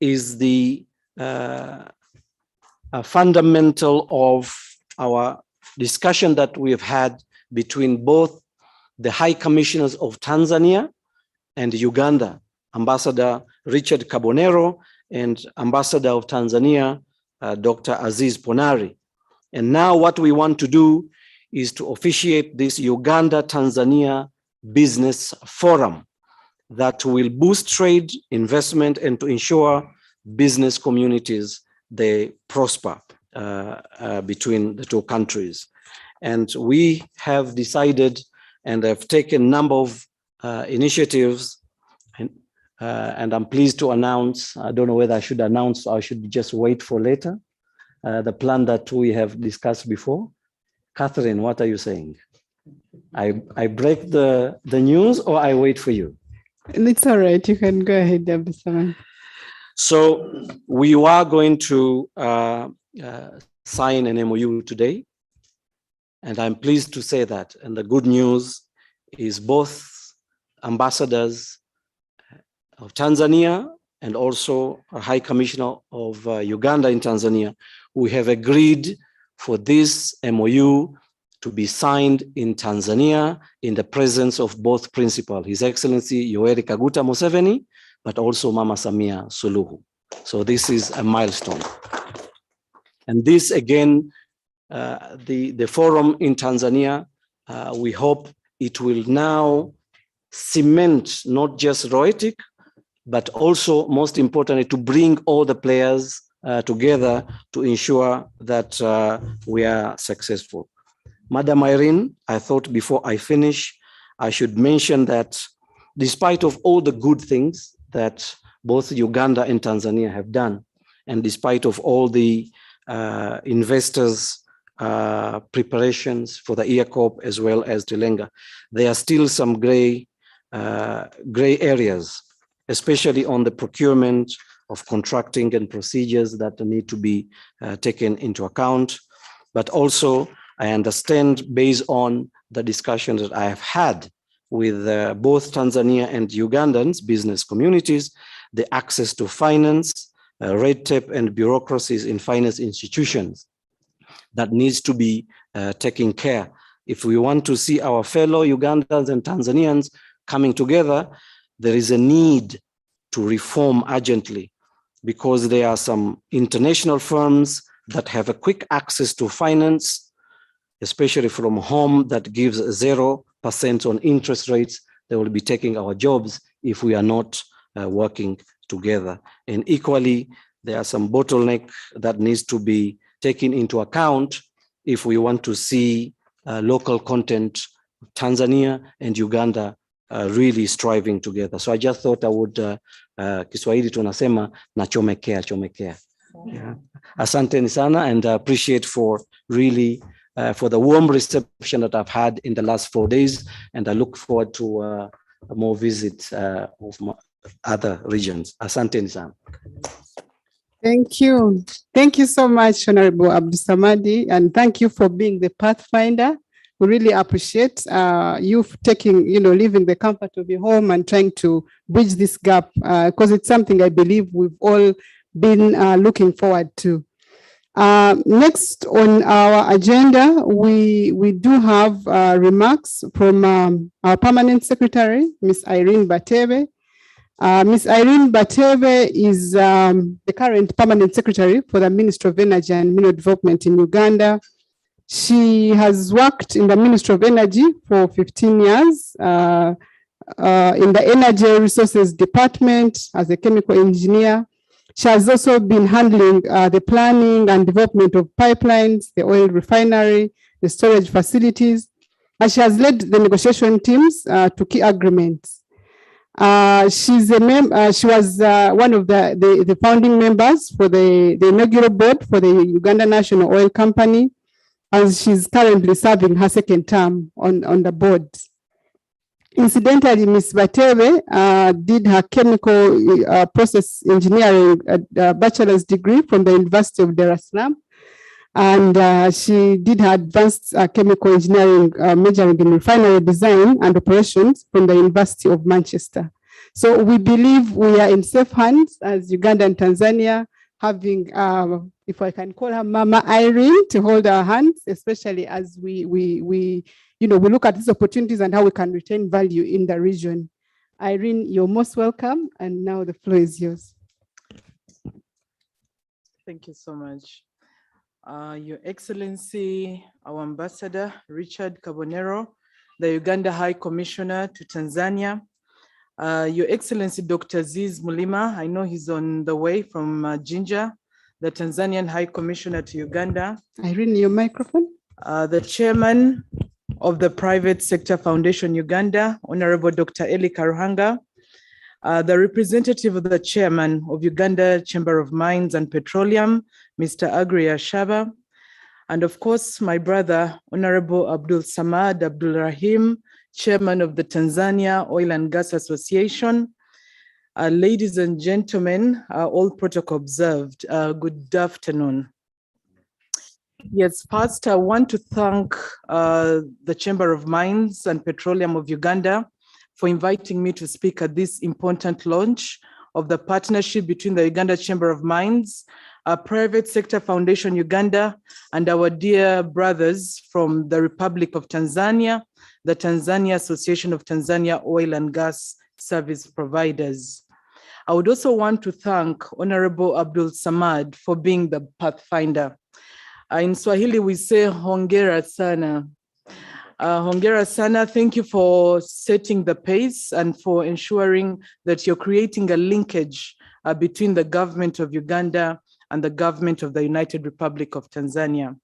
S4: is the fundamental of our discussion that we have had between both the High Commissioners of Tanzania and Uganda, Ambassador Richard Kabonero and Ambassador of Tanzania, Dr. Aziz Ponari. And now what we want to do is to officiate this Uganda-Tanzania Business Forum that will boost trade, investment, and to ensure business communities, they prosper between the two countries. And we have decided and have taken a number of initiatives, and I'm pleased to announce, I don't know whether I should announce or I should just wait for later, the plan that we have discussed before. Catherine, what are you saying? I break the news or I wait for you?
S2: It's all right. You can go ahead, Abdusaman.
S4: So we are going to sign an MOU today. And I'm pleased to say that. And the good news is both ambassadors of Tanzania and also a High Commissioner of Uganda in Tanzania, we have agreed for this MOU to be signed in Tanzania in the presence of both principals, His Excellency Yoweri Kaguta Museveni, but also Mama Samia Suluhu. So this is a milestone. And this again, the forum in Tanzania, we hope it will now cement not just ROETIC, but also most importantly to bring all the players together to ensure that we are successful. Madam Irene, I thought before I finish, I should mention that despite of all the good things that both Uganda and Tanzania have done, and despite of all the investors' preparations for the EACOP as well as Tilenga, there are still some gray areas, especially on the procurement of contracting and procedures that need to be taken into account. But also, I understand based on the discussions that I have had with both Tanzania and Ugandan business communities, the access to finance, red tape and bureaucracies in finance institutions that needs to be taken care. If we want to see our fellow Ugandans and Tanzanians coming together, there is a need to reform urgently because there are some international firms that have a quick access to finance, especially from home, that gives 0% on interest rates. They will be taking our jobs if we are not working together. And equally, there are some bottlenecks that needs to be taken into account if we want to see local content, Tanzania and Uganda really striving together. So I just thought I would, Kiswahili tunasema na chomekea. Yeah. Asanteni sana, and I appreciate for really for the warm reception that I've had in the last 4 days, and I look forward to more visits of other regions. Asanteni sana.
S2: Thank you. Thank you so much, Honorable Abdusamadi, and thank you for being the pathfinder. We really appreciate you taking, leaving the comfort of your home and trying to bridge this gap, because it's something I believe we've all been looking forward to. Next on our agenda, we do have remarks from our permanent secretary, Ms. Irene Batebe. Ms. Irene Batebe is the current permanent secretary for the Ministry of Energy and Mineral Development in Uganda. She has worked in the Ministry of Energy for 15 years in the Energy Resources Department as a chemical engineer. She has also been handling the planning and development of pipelines, the oil refinery, the storage facilities, and she has led the negotiation teams to key agreements. She was one of the founding members for the inaugural board for the Uganda National Oil Company, and she's currently serving her second term on the board. Incidentally, Ms. Batebe did her chemical process engineering bachelor's degree from the University of Dar es Salaam, And she did her advanced chemical engineering majoring in refinery design and operations from the University of Manchester. So we believe we are in safe hands as Uganda and Tanzania, having, if I can call her Mama Irene, to hold our hands, especially as we look at these opportunities and how we can retain value in the region. Irene, you're most welcome, and now the floor is yours.
S3: Thank you so much. Your Excellency, our Ambassador, Richard Kabonero, the Uganda High Commissioner to Tanzania, Your Excellency, Dr. Aziz Mulima, I know he's on the way from Jinja, the Tanzanian High Commissioner to Uganda.
S2: Irene, your microphone.
S3: The Chairman of the Private Sector Foundation Uganda, Honorable Dr. Eli Karuhanga, the representative of the Chairman of Uganda Chamber of Mines and Petroleum, Mr. Agri Ashaba, and of course, my brother, Honorable Abdul Samad Abdul Rahim, Chairman of the Tanzania Oil and Gas Association. Ladies and gentlemen, all protocol observed, good afternoon. Yes, first I want to thank the Chamber of Mines and Petroleum of Uganda for inviting me to speak at this important launch of the partnership between the Uganda Chamber of Mines, Private Sector Foundation Uganda, and our dear brothers from the Republic of Tanzania, the Tanzania Association of Tanzania Oil and Gas Service Providers. I would also want to thank Honorable Abdul Samad for being the pathfinder. In Swahili, we say hongera sana. Hongera sana, thank you for setting the pace and for ensuring that you're creating a linkage between the government of Uganda and the government of the United Republic of Tanzania.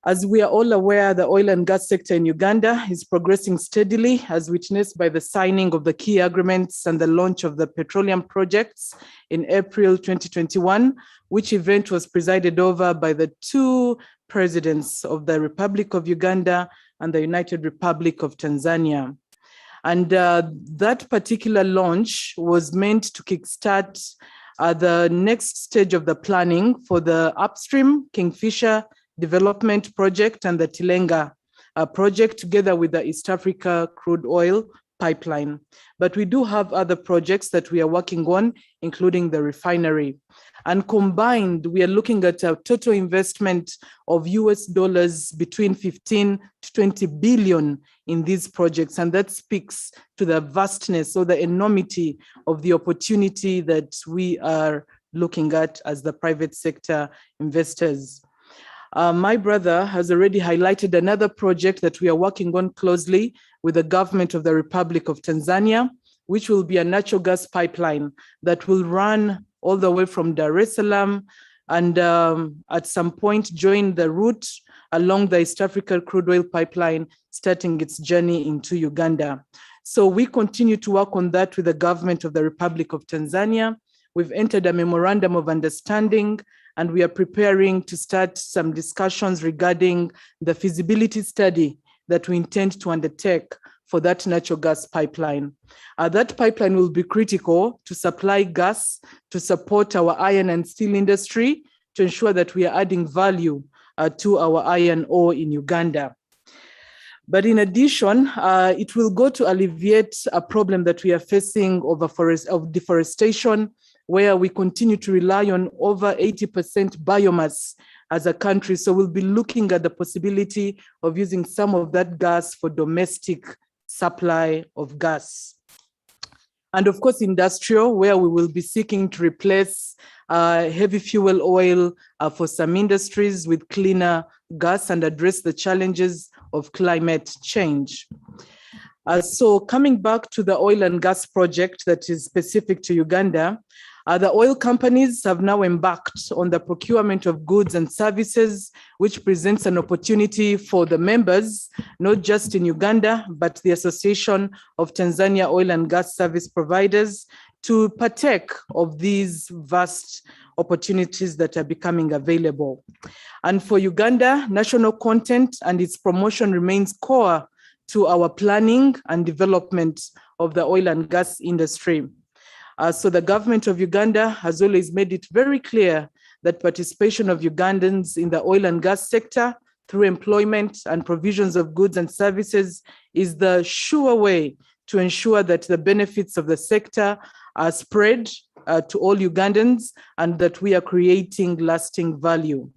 S3: As we are all aware, the oil and gas sector in Uganda is progressing steadily, as witnessed by the signing of the key agreements and the launch of the petroleum projects in April 2021, which event was presided over by the two presidents of the Republic of Uganda and the United Republic of Tanzania. And that particular launch was meant to kickstart the next stage of the planning for the upstream Kingfisher Development Project and the Tilenga project, together with the East Africa crude oil pipeline. But we do have other projects that we are working on, including the refinery. And combined, we are looking at a total investment of US dollars between 15 to 20 billion in these projects. And that speaks to the vastness or the enormity of the opportunity that we are looking at as the private sector investors. My brother has already highlighted another project that we are working on closely with the government of the Republic of Tanzania, which will be a natural gas pipeline that will run all the way from Dar es Salaam and at some point join the route along the East Africa crude oil pipeline, starting its journey into Uganda. So we continue to work on that with the government of the Republic of Tanzania. We've entered a memorandum of understanding, and we are preparing to start some discussions regarding the feasibility study that we intend to undertake for that natural gas pipeline. That pipeline will be critical to supply gas to support our iron and steel industry, to ensure that we are adding value to our iron ore in Uganda. But in addition, it will go to alleviate a problem that we are facing of deforestation, where we continue to rely on over 80% biomass as a country. So we'll be looking at the possibility of using some of that gas for domestic supply of gas. And of course, industrial, where we will be seeking to replace heavy fuel oil for some industries with cleaner gas and address the challenges of climate change. So coming back to the oil and gas project that is specific to Uganda, the oil companies have now embarked on the procurement of goods and services, which presents an opportunity for the members, not just in Uganda, but the Association of Tanzania Oil and Gas Service Providers, to partake of these vast opportunities that are becoming available. And for Uganda, national content and its promotion remains core to our planning and development of the oil and gas industry. So the government of Uganda has always made it very clear that participation of Ugandans in the oil and gas sector through employment and provisions of goods and services is the sure way to ensure that the benefits of the sector are spread to all Ugandans and that we are creating lasting value.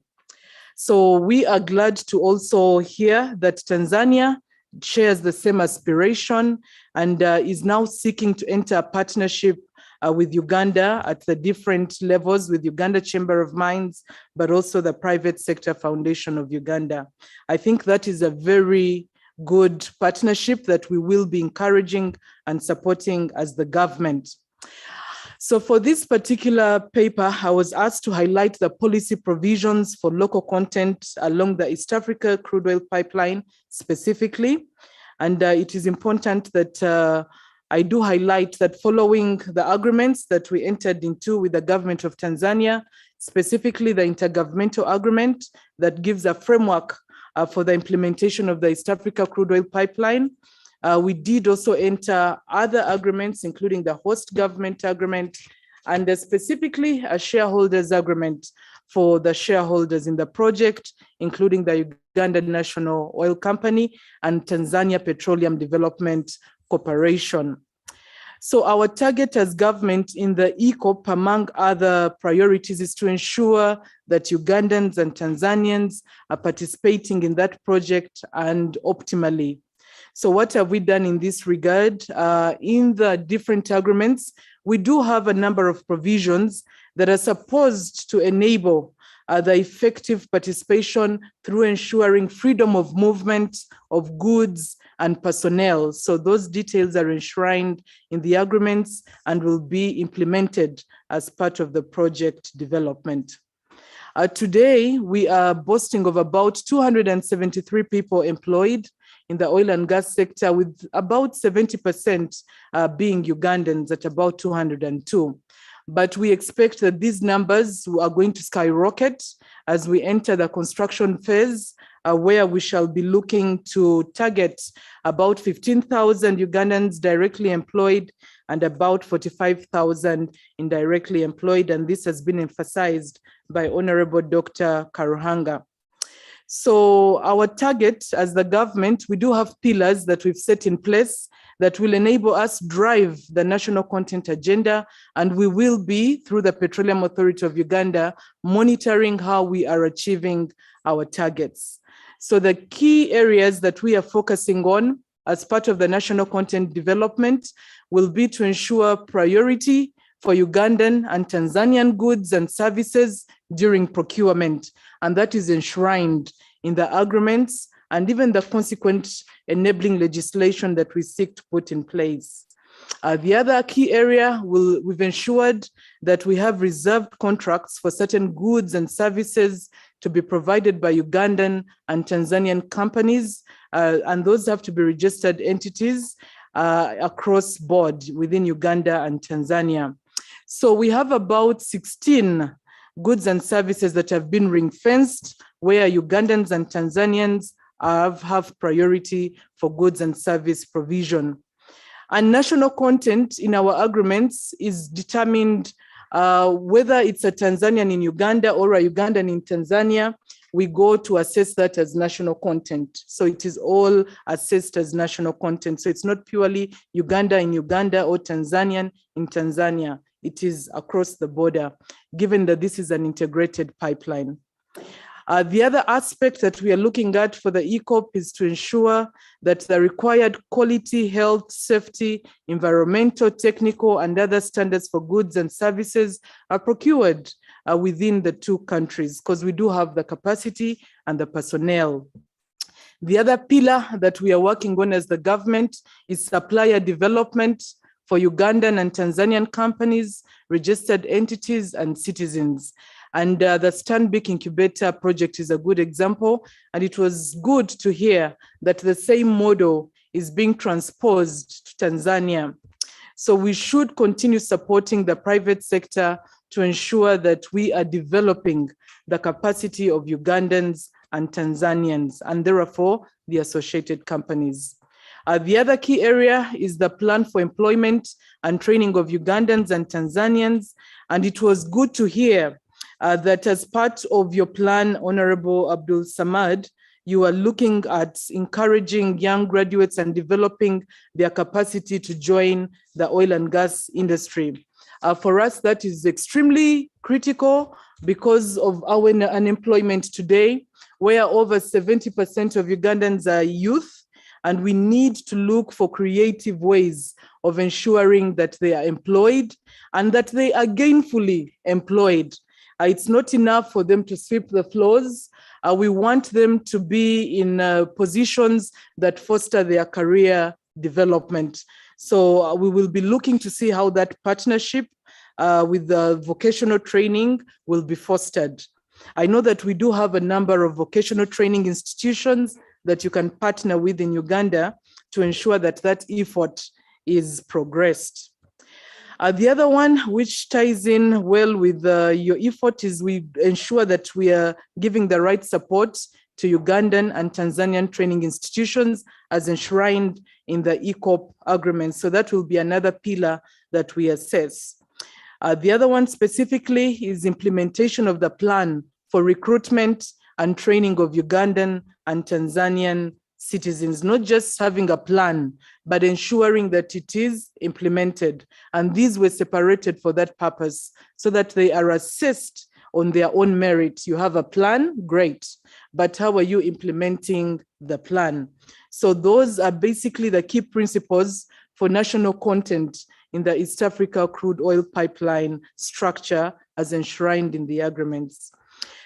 S3: So we are glad to also hear that Tanzania shares the same aspiration and is now seeking to enter a partnership with Uganda at the different levels, with Uganda Chamber of Mines, but also the Private Sector Foundation of Uganda. I think that is a very good partnership that we will be encouraging and supporting as the government. So for this particular paper, I was asked to highlight the policy provisions for local content along the East Africa crude oil pipeline specifically. And it is important that I do highlight that following the agreements that we entered into with the government of Tanzania, specifically the intergovernmental agreement that gives a framework for the implementation of the East Africa crude oil pipeline. We did also enter other agreements, including the host government agreement and specifically a shareholders agreement for the shareholders in the project, including the Uganda National Oil Company and Tanzania Petroleum Development Corporation. So our target as government in the ECOP, among other priorities, is to ensure that Ugandans and Tanzanians are participating in that project and optimally. So what have we done in this regard? In the different agreements, we do have a number of provisions that are supposed to enable the effective participation through ensuring freedom of movement of goods and personnel. So those details are enshrined in the agreements and will be implemented as part of the project development. Today, we are boasting of about 273 people employed in the oil and gas sector, with about 70% being Ugandans at about 202. But we expect that these numbers are going to skyrocket as we enter the construction phase, where we shall be looking to target about 15,000 Ugandans directly employed and about 45,000 indirectly employed. And this has been emphasized by Honorable Dr. Karuhanga. So our target as the government, we do have pillars that we've set in place that will enable us drive the national content agenda, and we will be, through the Petroleum Authority of Uganda, monitoring how we are achieving our targets. So the key areas that we are focusing on as part of the national content development will be to ensure priority for Ugandan and Tanzanian goods and services during procurement, and that is enshrined in the agreements and even the consequent enabling legislation that we seek to put in place. The other key area, we've ensured that we have reserved contracts for certain goods and services to be provided by Ugandan and Tanzanian companies, and those have to be registered entities across board within Uganda and Tanzania. So we have about 16 goods and services that have been ring-fenced, where Ugandans and Tanzanians have priority for goods and service provision. And national content in our agreements is determined whether it's a Tanzanian in Uganda or a Ugandan in Tanzania, we go to assess that as national content. So it is all assessed as national content. So it's not purely Uganda in Uganda or Tanzanian in Tanzania. It is across the border, given that this is an integrated pipeline. The other aspect that we are looking at for the ECOP is to ensure that the required quality, health, safety, environmental, technical, and other standards for goods and services are procured within the two countries, because we do have the capacity and the personnel. The other pillar that we are working on as the government is supplier development for Ugandan and Tanzanian companies, registered entities, and citizens. And the Stanbic Incubator project is a good example. And it was good to hear that the same model is being transposed to Tanzania. So we should continue supporting the private sector to ensure that we are developing the capacity of Ugandans and Tanzanians, and therefore the associated companies. The other key area is the plan for employment and training of Ugandans and Tanzanians. And it was good to hear that as part of your plan, Honorable Abdul Samad, you are looking at encouraging young graduates and developing their capacity to join the oil and gas industry. For us, that is extremely critical because of our unemployment today, where over 70% of Ugandans are youth, and we need to look for creative ways of ensuring that they are employed and that they are gainfully employed. It's not enough for them to sweep the floors. We want them to be in positions that foster their career development. So we will be looking to see how that partnership with the vocational training will be fostered. I know that we do have a number of vocational training institutions that you can partner with in Uganda to ensure that that effort is progressed. The other one, which ties in well with your effort, is we ensure that we are giving the right support to Ugandan and Tanzanian training institutions as enshrined in the ECOP agreement. So that will be another pillar that we assess. The other one specifically is implementation of the plan for recruitment and training of Ugandan and Tanzanian citizens, not just having a plan, but ensuring that it is implemented. And these were separated for that purpose, so that they are assessed on their own merit. You have a plan, great, but how are you implementing the plan? So those are basically the key principles for national content in the East Africa crude oil pipeline structure as enshrined in the agreements.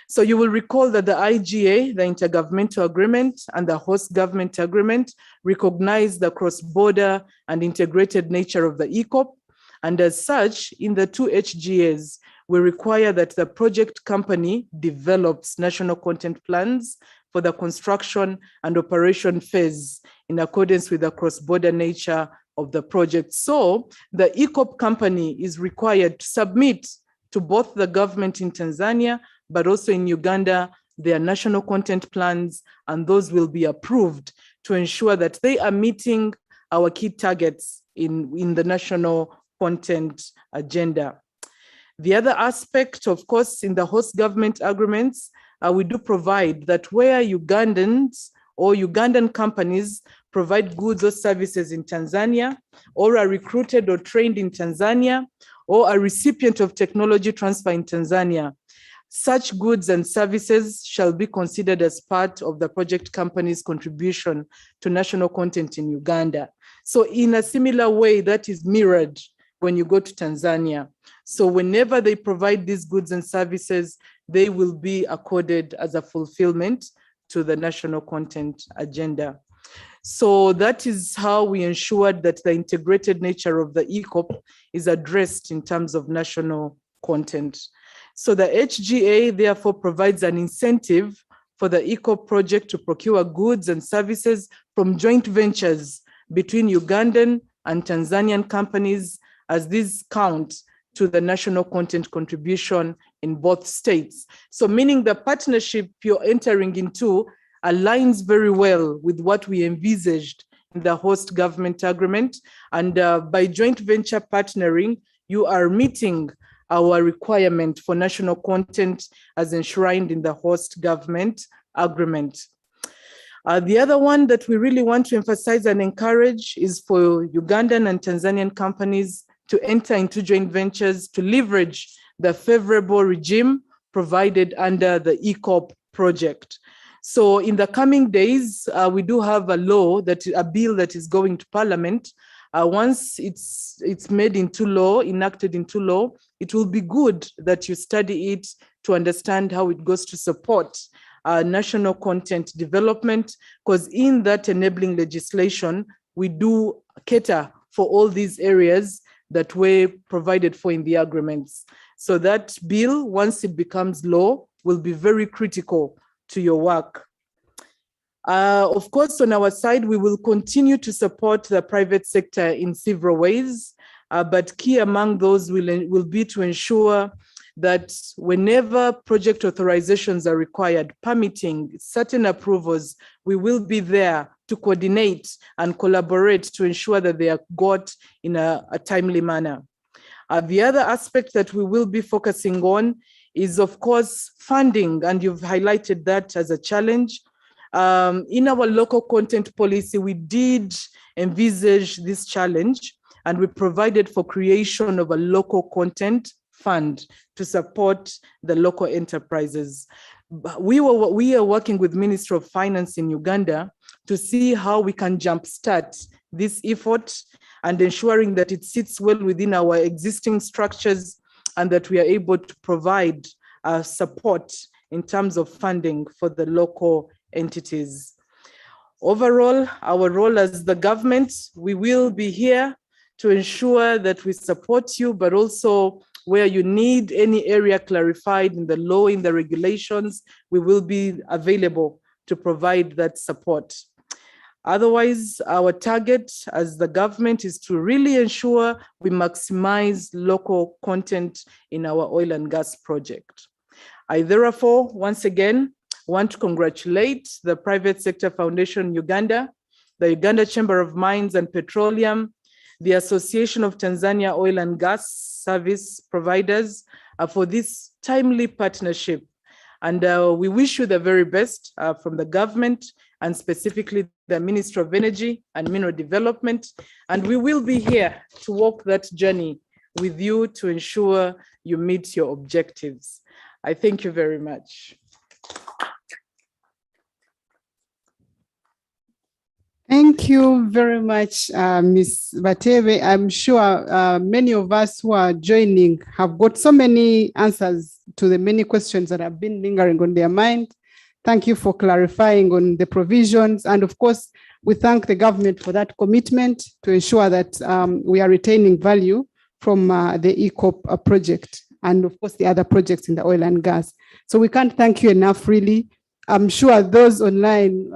S3: So you will recall that the IGA, the Intergovernmental Agreement, and the Host Government Agreement recognize the cross-border and integrated nature of the ECOP. And as such, in the two HGAs, we require that the project company develops national content plans for the construction and operation phase in accordance with the cross-border nature of the project. So the ECOP company is required to submit to both the government in Tanzania, but also in Uganda, their national content plans, and those will be approved to ensure that they are meeting our key targets in the national content agenda. The other aspect, of course, in the host government agreements, we do provide that where Ugandans or Ugandan companies provide goods or services in Tanzania, or are recruited or trained in Tanzania, or a recipient of technology transfer in Tanzania, such goods and services shall be considered as part of the project company's contribution to national content in Uganda. So in a similar way, that is mirrored when you go to Tanzania. So whenever they provide these goods and services, they will be accorded as a fulfillment to the national content agenda. So that is how we ensured that the integrated nature of the ECOP is addressed in terms of national content. So the HGA therefore provides an incentive for the ECOP project to procure goods and services from joint ventures between Ugandan and Tanzanian companies, as these count to the national content contribution in both states. So meaning the partnership you're entering into aligns very well with what we envisaged in the host government agreement. And by joint venture partnering, you are meeting our requirement for national content as enshrined in the host government agreement. The other one that we really want to emphasize and encourage is for Ugandan and Tanzanian companies to enter into joint ventures to leverage the favorable regime provided under the ECOP project. So in the coming days, we do have a bill that is going to Parliament. Once it's made into law, enacted into law, it will be good that you study it to understand how it goes to support national content development, because in that enabling legislation, we do cater for all these areas that were provided for in the agreements. So that bill, once it becomes law, will be very critical to your work. Of course, on our side, we will continue to support the private sector in several ways, but key among those will be to ensure that whenever project authorizations are required, permitting, certain approvals, we will be there to coordinate and collaborate to ensure that they are got in a timely manner. The other aspect that we will be focusing on is, of course, funding, and you've highlighted that as a challenge. In our local content policy, we did envisage this challenge, and we provided for creation of a local content fund to support the local enterprises. We are working with Ministry of Finance in Uganda to see how we can jumpstart this effort and ensuring that it sits well within our existing structures and that we are able to provide support in terms of funding for the local entities. Overall, our role as the government, we will be here to ensure that we support you, but also where you need any area clarified in the law, in the regulations, we will be available to provide that support. Otherwise, our target as the government is to really ensure we maximize local content in our oil and gas project. I therefore, once again, want to congratulate the Private Sector Foundation Uganda, the Uganda Chamber of Mines and Petroleum, the Association of Tanzania Oil and Gas Service Providers for this timely partnership. And we wish you the very best from the government and specifically the Ministry of Energy and Mineral Development. And we will be here to walk that journey with you to ensure you meet your objectives. I thank you very much.
S2: Thank you very much, Ms. Batebe. I'm sure many of us who are joining have got so many answers to the many questions that have been lingering on their mind. Thank you for clarifying on the provisions. And of course, we thank the government for that commitment to ensure that we are retaining value from the ECOP project and of course the other projects in the oil and gas. So we can't thank you enough, really. I'm sure those online,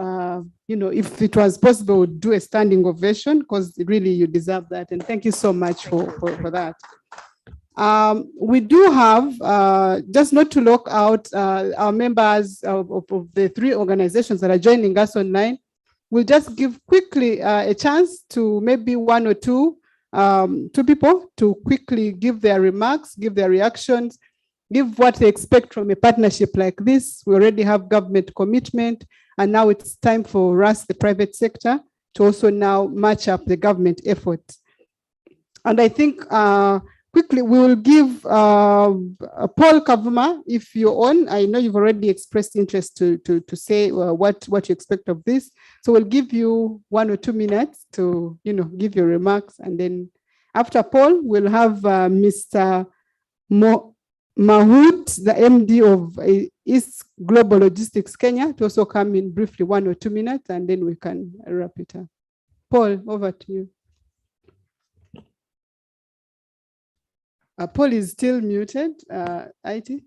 S2: if it was possible, would do a standing ovation because really you deserve that. And thank you so much for that. We do have, just not to lock out our members of the three organizations that are joining us online, we'll just give quickly a chance to maybe one or two people to quickly give their remarks, give their reactions, give what they expect from a partnership like this. We already have government commitment, and now it's time for us, the private sector, to also now match up the government efforts. And I think quickly we will give Paul Kavuma, if you're on. I know you've already expressed interest to say what you expect of this. So we'll give you 1 or 2 minutes to give your remarks, and then after Paul, we'll have Mr. Mahood, the MD of East Global Logistics Kenya, to also come in briefly 1 or 2 minutes, and then we can wrap it up. Paul, over to you. Paul is still muted. IT.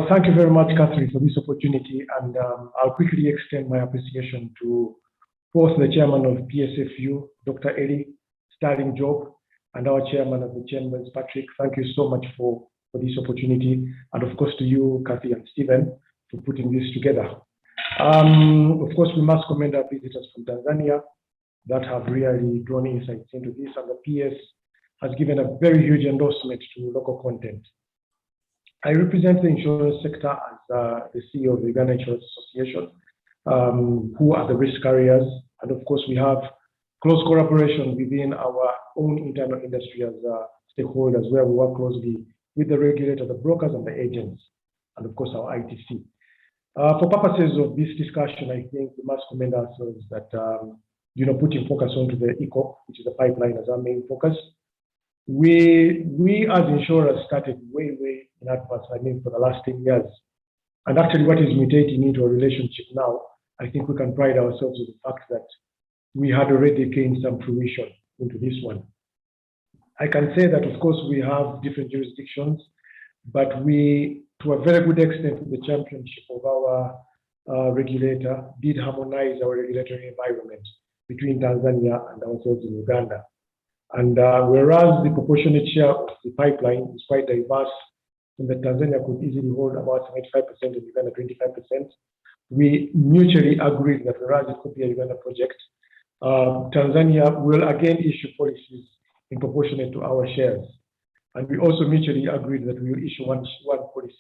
S9: Thank you very much, Catherine, for this opportunity. And I'll quickly extend my appreciation to both the chairman of PSFU, Dr. Eli Starling Job, and our chairman of the chambers, Patrick. Thank you so much for this opportunity. And of course, to you, Kathy and Stephen, for putting this together. Of course, we must commend our visitors from Tanzania that have really drawn insights into this. And the PS has given a very huge endorsement to local content. I represent the insurance sector as the CEO of the Uganda Insurance Association, who are the risk carriers. And of course, we have close collaboration within our own internal industry as stakeholders, where we work closely with the regulator, the brokers, and the agents, and of course, our ITC. For purposes of this discussion, I think we must commend ourselves that, putting focus onto the ECOP, which is the pipeline as our main focus. We as insurers started way in advance, for the last 10 years. And actually what is mutating into a relationship now, I think we can pride ourselves with the fact that we had already gained some fruition into this one. I can say that, of course, we have different jurisdictions, but we, to a very good extent, with the championship of our regulator, did harmonize our regulatory environment between Tanzania and ourselves in Uganda. And whereas the proportionate share of the pipeline is quite diverse, in that Tanzania could easily hold about 75% and Uganda 25%, we mutually agreed that whereas it could be a Uganda project, Tanzania will again issue policies in proportionate to our shares. And we also mutually agreed that we will issue one policy,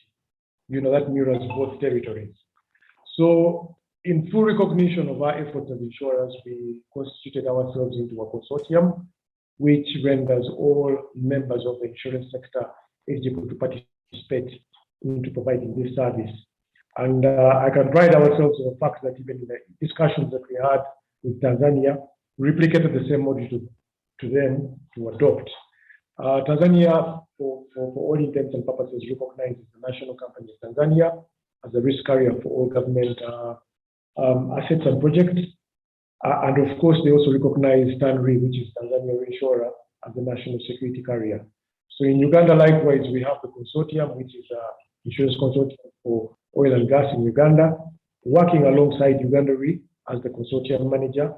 S9: that mirrors both territories. So in full recognition of our efforts as insurers, we constituted ourselves into a consortium, which renders all members of the insurance sector eligible to participate into providing this service. And I can pride ourselves on the fact that even in the discussions that we had with Tanzania, we replicated the same model to them to adopt. Tanzania, for all intents and purposes, recognizes the national company of Tanzania as a risk carrier for all government assets and projects. And of course, they also recognize TANRI, which is Tanzania Reinsurer, as the national security carrier. So in Uganda, likewise, we have the consortium, which is an insurance consortium for oil and gas in Uganda, working alongside Uganda Re as the consortium manager.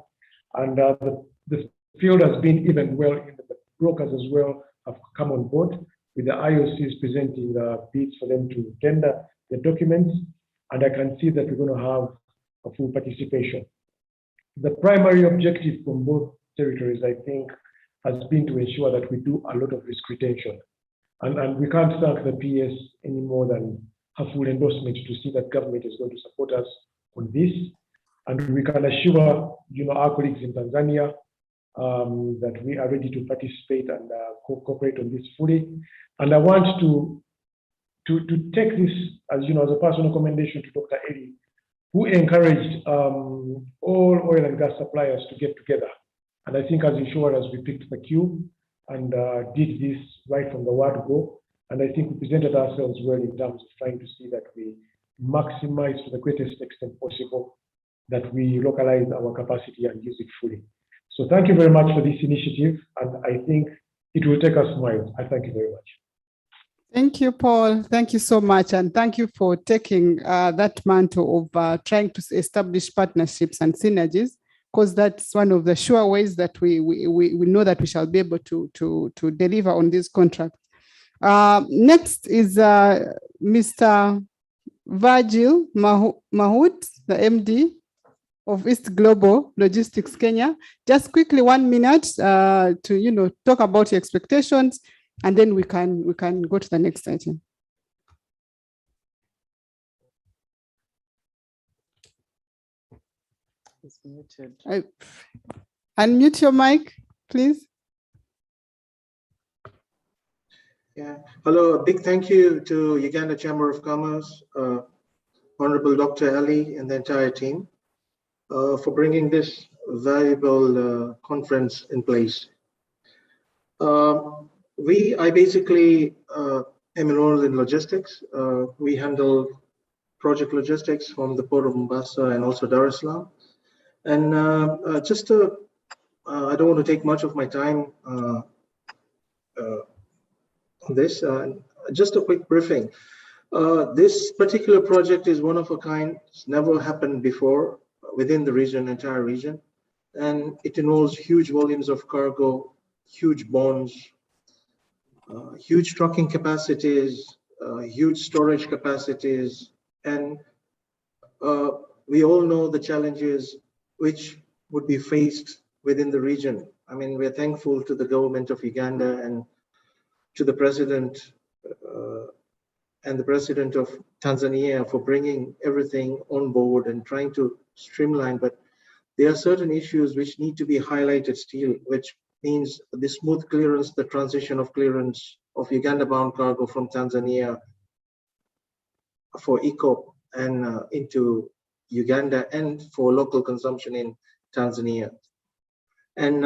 S9: And the field has been even well, the brokers as well have come on board, with the IOCs presenting bids for them to tender the documents. And I can see that we're going to have a full participation. The primary objective from both territories, I think, has been to ensure that we do a lot of risk retention. And we can't thank the PS any more than have full endorsement to see that government is going to support us on this. And we can assure our colleagues in Tanzania that we are ready to participate and cooperate on this fully. And I want to take this as as a personal commendation to Dr. Eli, who encouraged all oil and gas suppliers to get together. And I think as insurers, we picked the cue and did this right from the word go. And I think we presented ourselves well in terms of trying to see that we maximize to the greatest extent possible, that we localize our capacity and use it fully. So thank you very much for this initiative. And I think it will take us miles. I thank you very much.
S2: Thank you, Paul. Thank you so much. And thank you for taking that mantle of trying to establish partnerships and synergies, because that's one of the sure ways that we know that we shall be able to deliver on this contract. Next is Mr. Virgil Mahout, the MD of East Global Logistics Kenya. Just quickly 1 minute to talk about your expectations, and then we can go to the next item.
S3: It's muted.
S2: Unmute your mic, please.
S10: Yeah. Hello, a big thank you to Uganda Chamber of Commerce, Honorable Dr. Ali and the entire team for bringing this valuable conference in place. I basically am enrolled in logistics. We handle project logistics from the Port of Mombasa and also Dar es Salaam. And I don't want to take much of my time on this. Just a quick briefing. This particular project is one of a kind. It's never happened before within the region, entire region. And it involves huge volumes of cargo, huge bonds, huge trucking capacities, huge storage capacities. And we all know the challenges which would be faced within the region. I mean, we're thankful to the government of Uganda and to the president and the president of Tanzania for bringing everything on board and trying to streamline. But there are certain issues which need to be highlighted still, which means the smooth clearance, the transition of clearance of Uganda-bound cargo from Tanzania for ECOP and into Uganda and for local consumption in Tanzania. And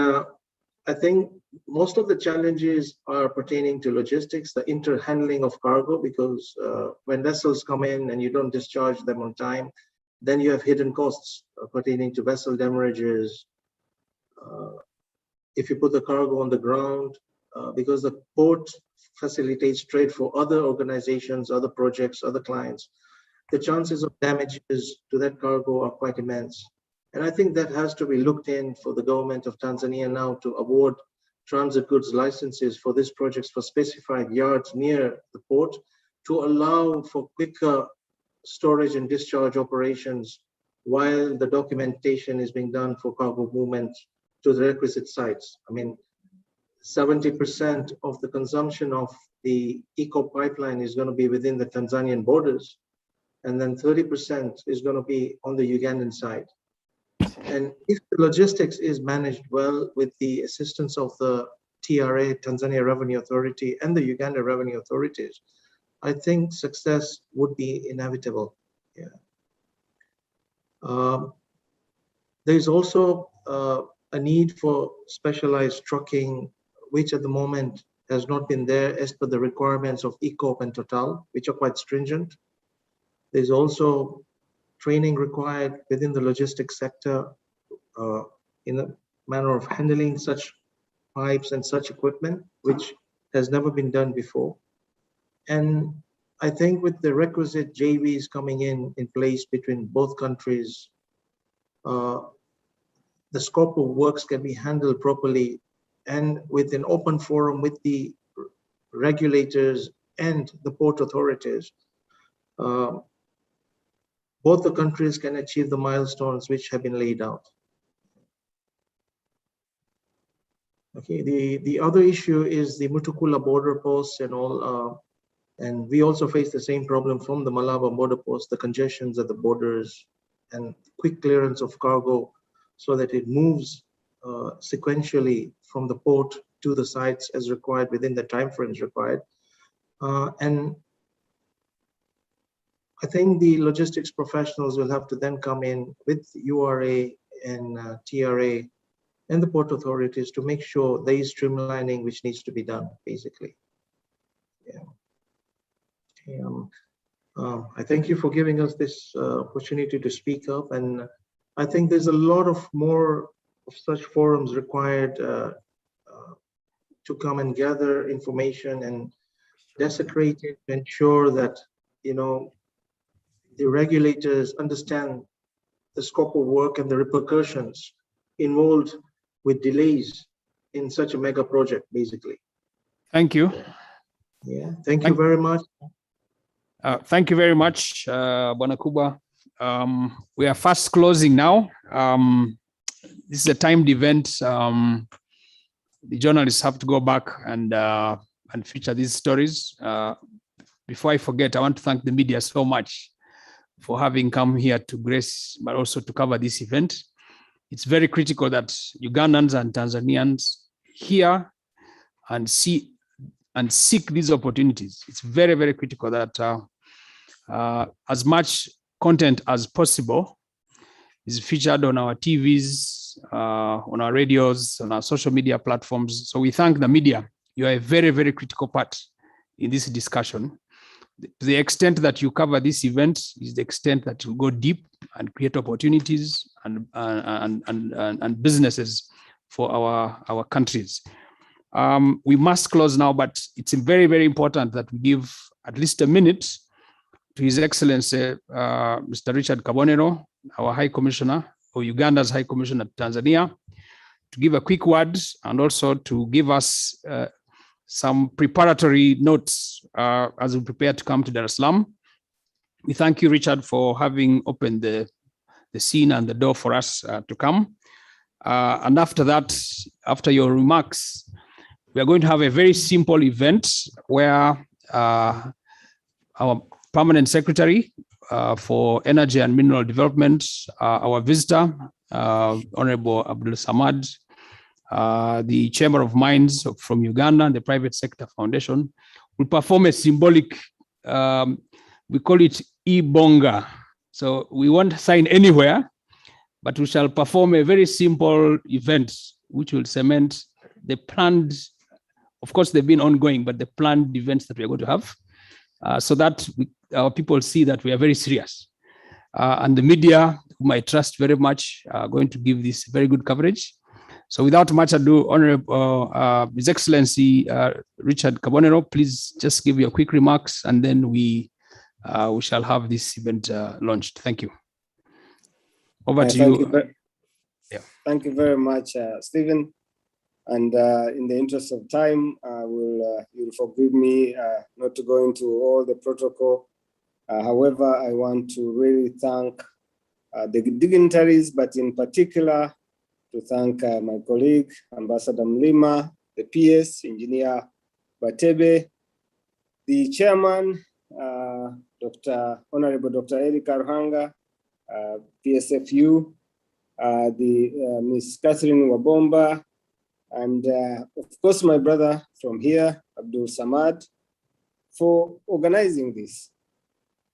S10: I think most of the challenges are pertaining to logistics, the interhandling of cargo, because when vessels come in and you don't discharge them on time, then you have hidden costs pertaining to vessel demurrages. If you put the cargo on the ground, because the port facilitates trade for other organizations, other projects, other clients, the chances of damages to that cargo are quite immense. And I think that has to be looked in for the government of Tanzania now to award transit goods licenses for these projects for specified yards near the port to allow for quicker storage and discharge operations while the documentation is being done for cargo movement to the requisite sites. I mean, 70% of the consumption of the eco pipeline is going to be within the Tanzanian borders, and then 30% is going to be on the Ugandan side. And if the logistics is managed well with the assistance of the TRA, Tanzania Revenue Authority, and the Uganda Revenue Authorities, I think success would be inevitable. Yeah. There's also a need for specialized trucking, which at the moment has not been there as per the requirements of ECOP and Total, which are quite stringent. There's also training required within the logistics sector in a manner of handling such pipes and such equipment, which has never been done before. And I think with the requisite JVs coming in place between both countries, the scope of works can be handled properly and with an open forum with the regulators and the port authorities. Both the countries can achieve the milestones which have been laid out. Okay, the other issue is the Mutukula border posts and all, and we also face the same problem from the Malaba border post, the congestions at the borders and quick clearance of cargo so that it moves sequentially from the port to the sites as required within the timeframes required. And I think the logistics professionals will have to then come in with URA and TRA and the port authorities to make sure there is streamlining which needs to be done, basically. Yeah. I thank you for giving us this opportunity to speak up, and I think there's a lot of more of such forums required to come and gather information and desecrate it, to ensure that, you know, the regulators understand the scope of work and the repercussions involved with delays in such a mega project, basically.
S1: Thank you.
S10: Yeah, thank you very much.
S1: Thank you very much, Bwana Kuba. We are fast closing now. This is a timed event. The journalists have to go back and feature these stories. Before I forget, I want to thank the media so much for having come here to grace, but also to cover this event. It's very critical that Ugandans and Tanzanians hear and see and seek these opportunities. It's very, very critical that as much content as possible is featured on our TVs, on our radios, on our social media platforms. So we thank the media. You are a very, very critical part in this discussion. To the extent that you cover this event is the extent that you go deep and create opportunities and businesses for our countries. We must close now, but it's very, very important that we give at least a minute to His Excellency, Mr. Richard Kabonero, our High Commissioner, or Uganda's High Commissioner to Tanzania, to give a quick word and also to give us some preparatory notes as we prepare to come to Dar es Salaam. We thank you, Richard, for having opened the scene and the door for us to come. And after that, after your remarks, we are going to have a very simple event where our Permanent Secretary for Energy and Mineral Development, our visitor, Honorable Abdul Samad, the Chamber of Mines from Uganda and the Private Sector Foundation will perform a symbolic, we call it e-bonga. So we won't sign anywhere, but we shall perform a very simple event which will cement the planned, of course they've been ongoing, but the planned events that we're going to have, so that our people see that we are very serious. And the media, whom I trust very much, are going to give this very good coverage. So without much ado, Honorable His Excellency Richard Kabonero, please just give your quick remarks, and then we shall have this event launched. Thank you. Over to you.
S6: Thank you very much, Stephen. And in the interest of time, you'll forgive me not to go into all the protocol. However, I want to really thank the dignitaries, but in particular, to thank my colleague, Ambassador Mlima, the PS, Engineer Batebe, the chairman, Honorable Dr. Eli Karuhanga, PSFU, Ms. Catherine Wabomba, and of course my brother from here, Abdul Samad, for organizing this.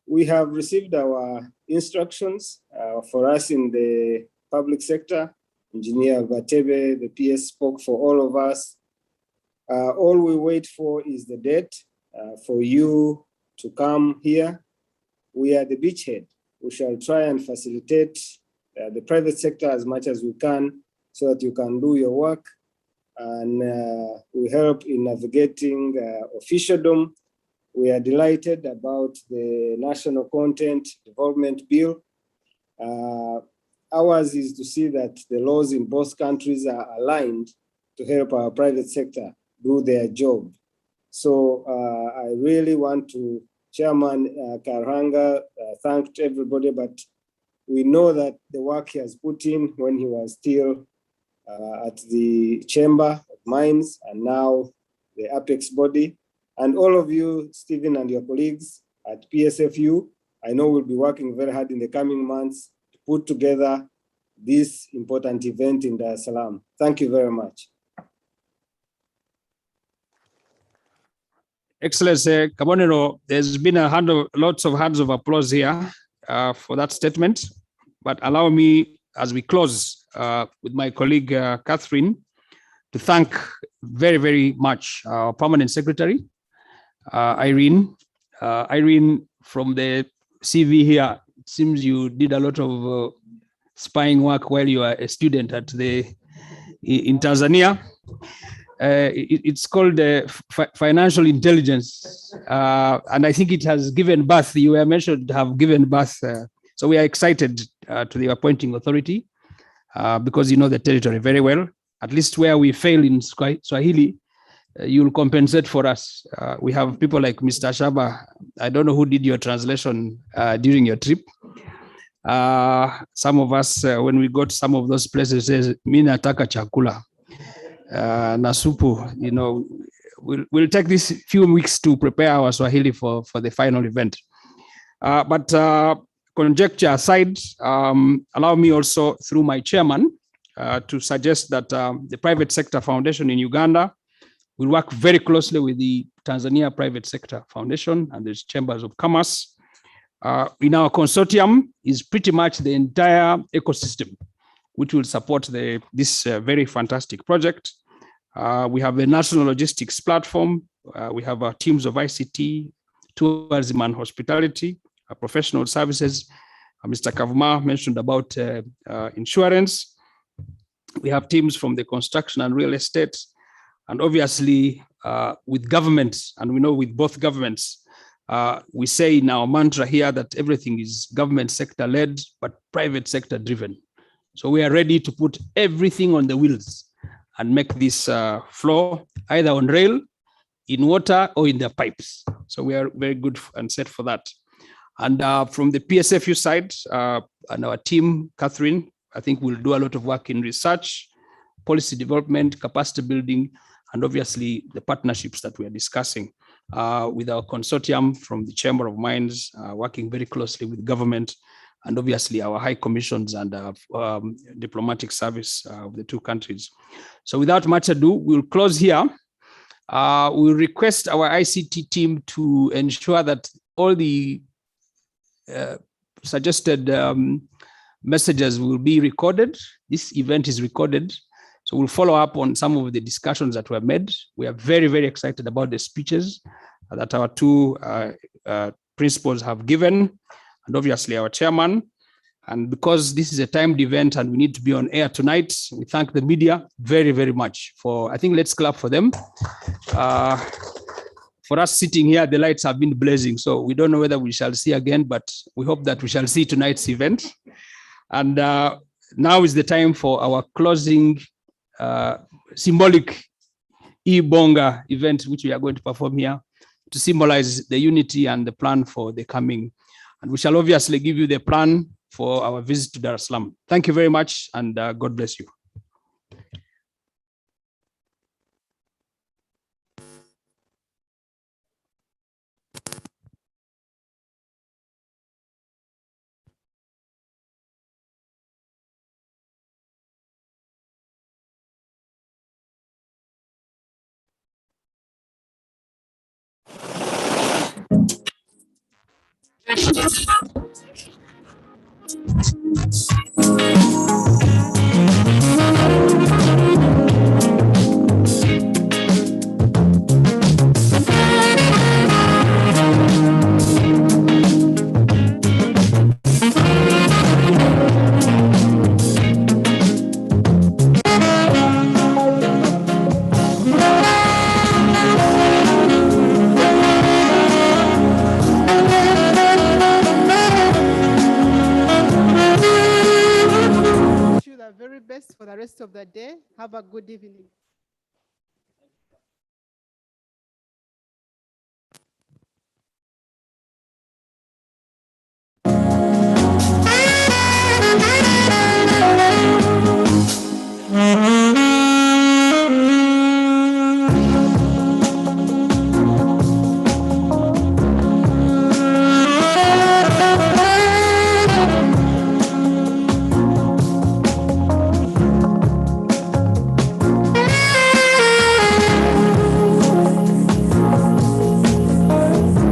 S6: We have received our instructions for us in the public sector. Engineer Batebe, the PS, spoke for all of us. All we wait for is the date for you to come here. We are the beachhead. We shall try and facilitate the private sector as much as we can so that you can do your work. And we help in navigating officialdom. We are delighted about the National Content Development Bill. Ours is to see that the laws in both countries are aligned to help our private sector do their job. So I really want to, Chairman Karuhanga, thank everybody, but we know that the work he has put in when he was still at the Chamber of Mines and now the apex body, and all of you, Stephen and your colleagues at PSFU, I know we'll be working very hard in the coming months to put together this important event in Dar es Salaam. Thank you very much.
S1: Excellency Kabonero, there's been lots of hands of applause here for that statement, but allow me, as we close with my colleague Catherine, to thank very, very much our permanent secretary, Irene. Irene, from the CV here, it seems you did a lot of spying work while you were a student at in Tanzania. It's called financial intelligence, and I think it has given birth. You were mentioned to have given birth, so we are excited to the appointing authority because you know the territory very well. At least where we fail in Swahili, you'll compensate for us. We have people like Mr. Shaba. I don't know who did your translation during your trip. Some of us, when we got some of those places, says, "Mina nataka chakula." Nasupu, you know, we'll take these few weeks to prepare our Swahili for the final event. But conjecture aside, allow me also, through my chairman, to suggest that the Private Sector Foundation in Uganda will work very closely with the Tanzania Private Sector Foundation and the Chambers of Commerce. In our consortium is pretty much the entire ecosystem which will support this very fantastic project. We have a national logistics platform. We have our teams of ICT, tourism and hospitality, professional services. Mr. Kavuma mentioned about insurance. We have teams from the construction and real estate, and obviously with governments, and we know with both governments, we say in our mantra here that everything is government sector led, but private sector driven. So we are ready to put everything on the wheels and make this flow either on rail, in water, or in the pipes. So we are very good and set for that. And from the PSFU side, and our team, Catherine, I think we'll do a lot of work in research, policy development, capacity building, and obviously the partnerships that we are discussing with our consortium from the Chamber of Mines, working very closely with government, and obviously our high commissions and diplomatic service of the two countries. So without much ado, we'll close here. We'll request our ICT team to ensure that all the suggested messages will be recorded. This event is recorded. So we'll follow up on some of the discussions that were made. We are very, very excited about the speeches that our two principals have given, and obviously our chairman. And because this is a timed event and we need to be on air tonight, we thank the media very, very much for, I think let's clap for them. For us sitting here, the lights have been blazing. So we don't know whether we shall see again, but we hope that we shall see tonight's event. And now is the time for our closing symbolic e-bonga event, which we are going to perform here to symbolize the unity and the plan for the coming. And we shall obviously give you the plan for our visit to Dar es Salaam. Thank you very much, and God bless you.
S2: Wish you the very best for the rest of the day. Have a good evening.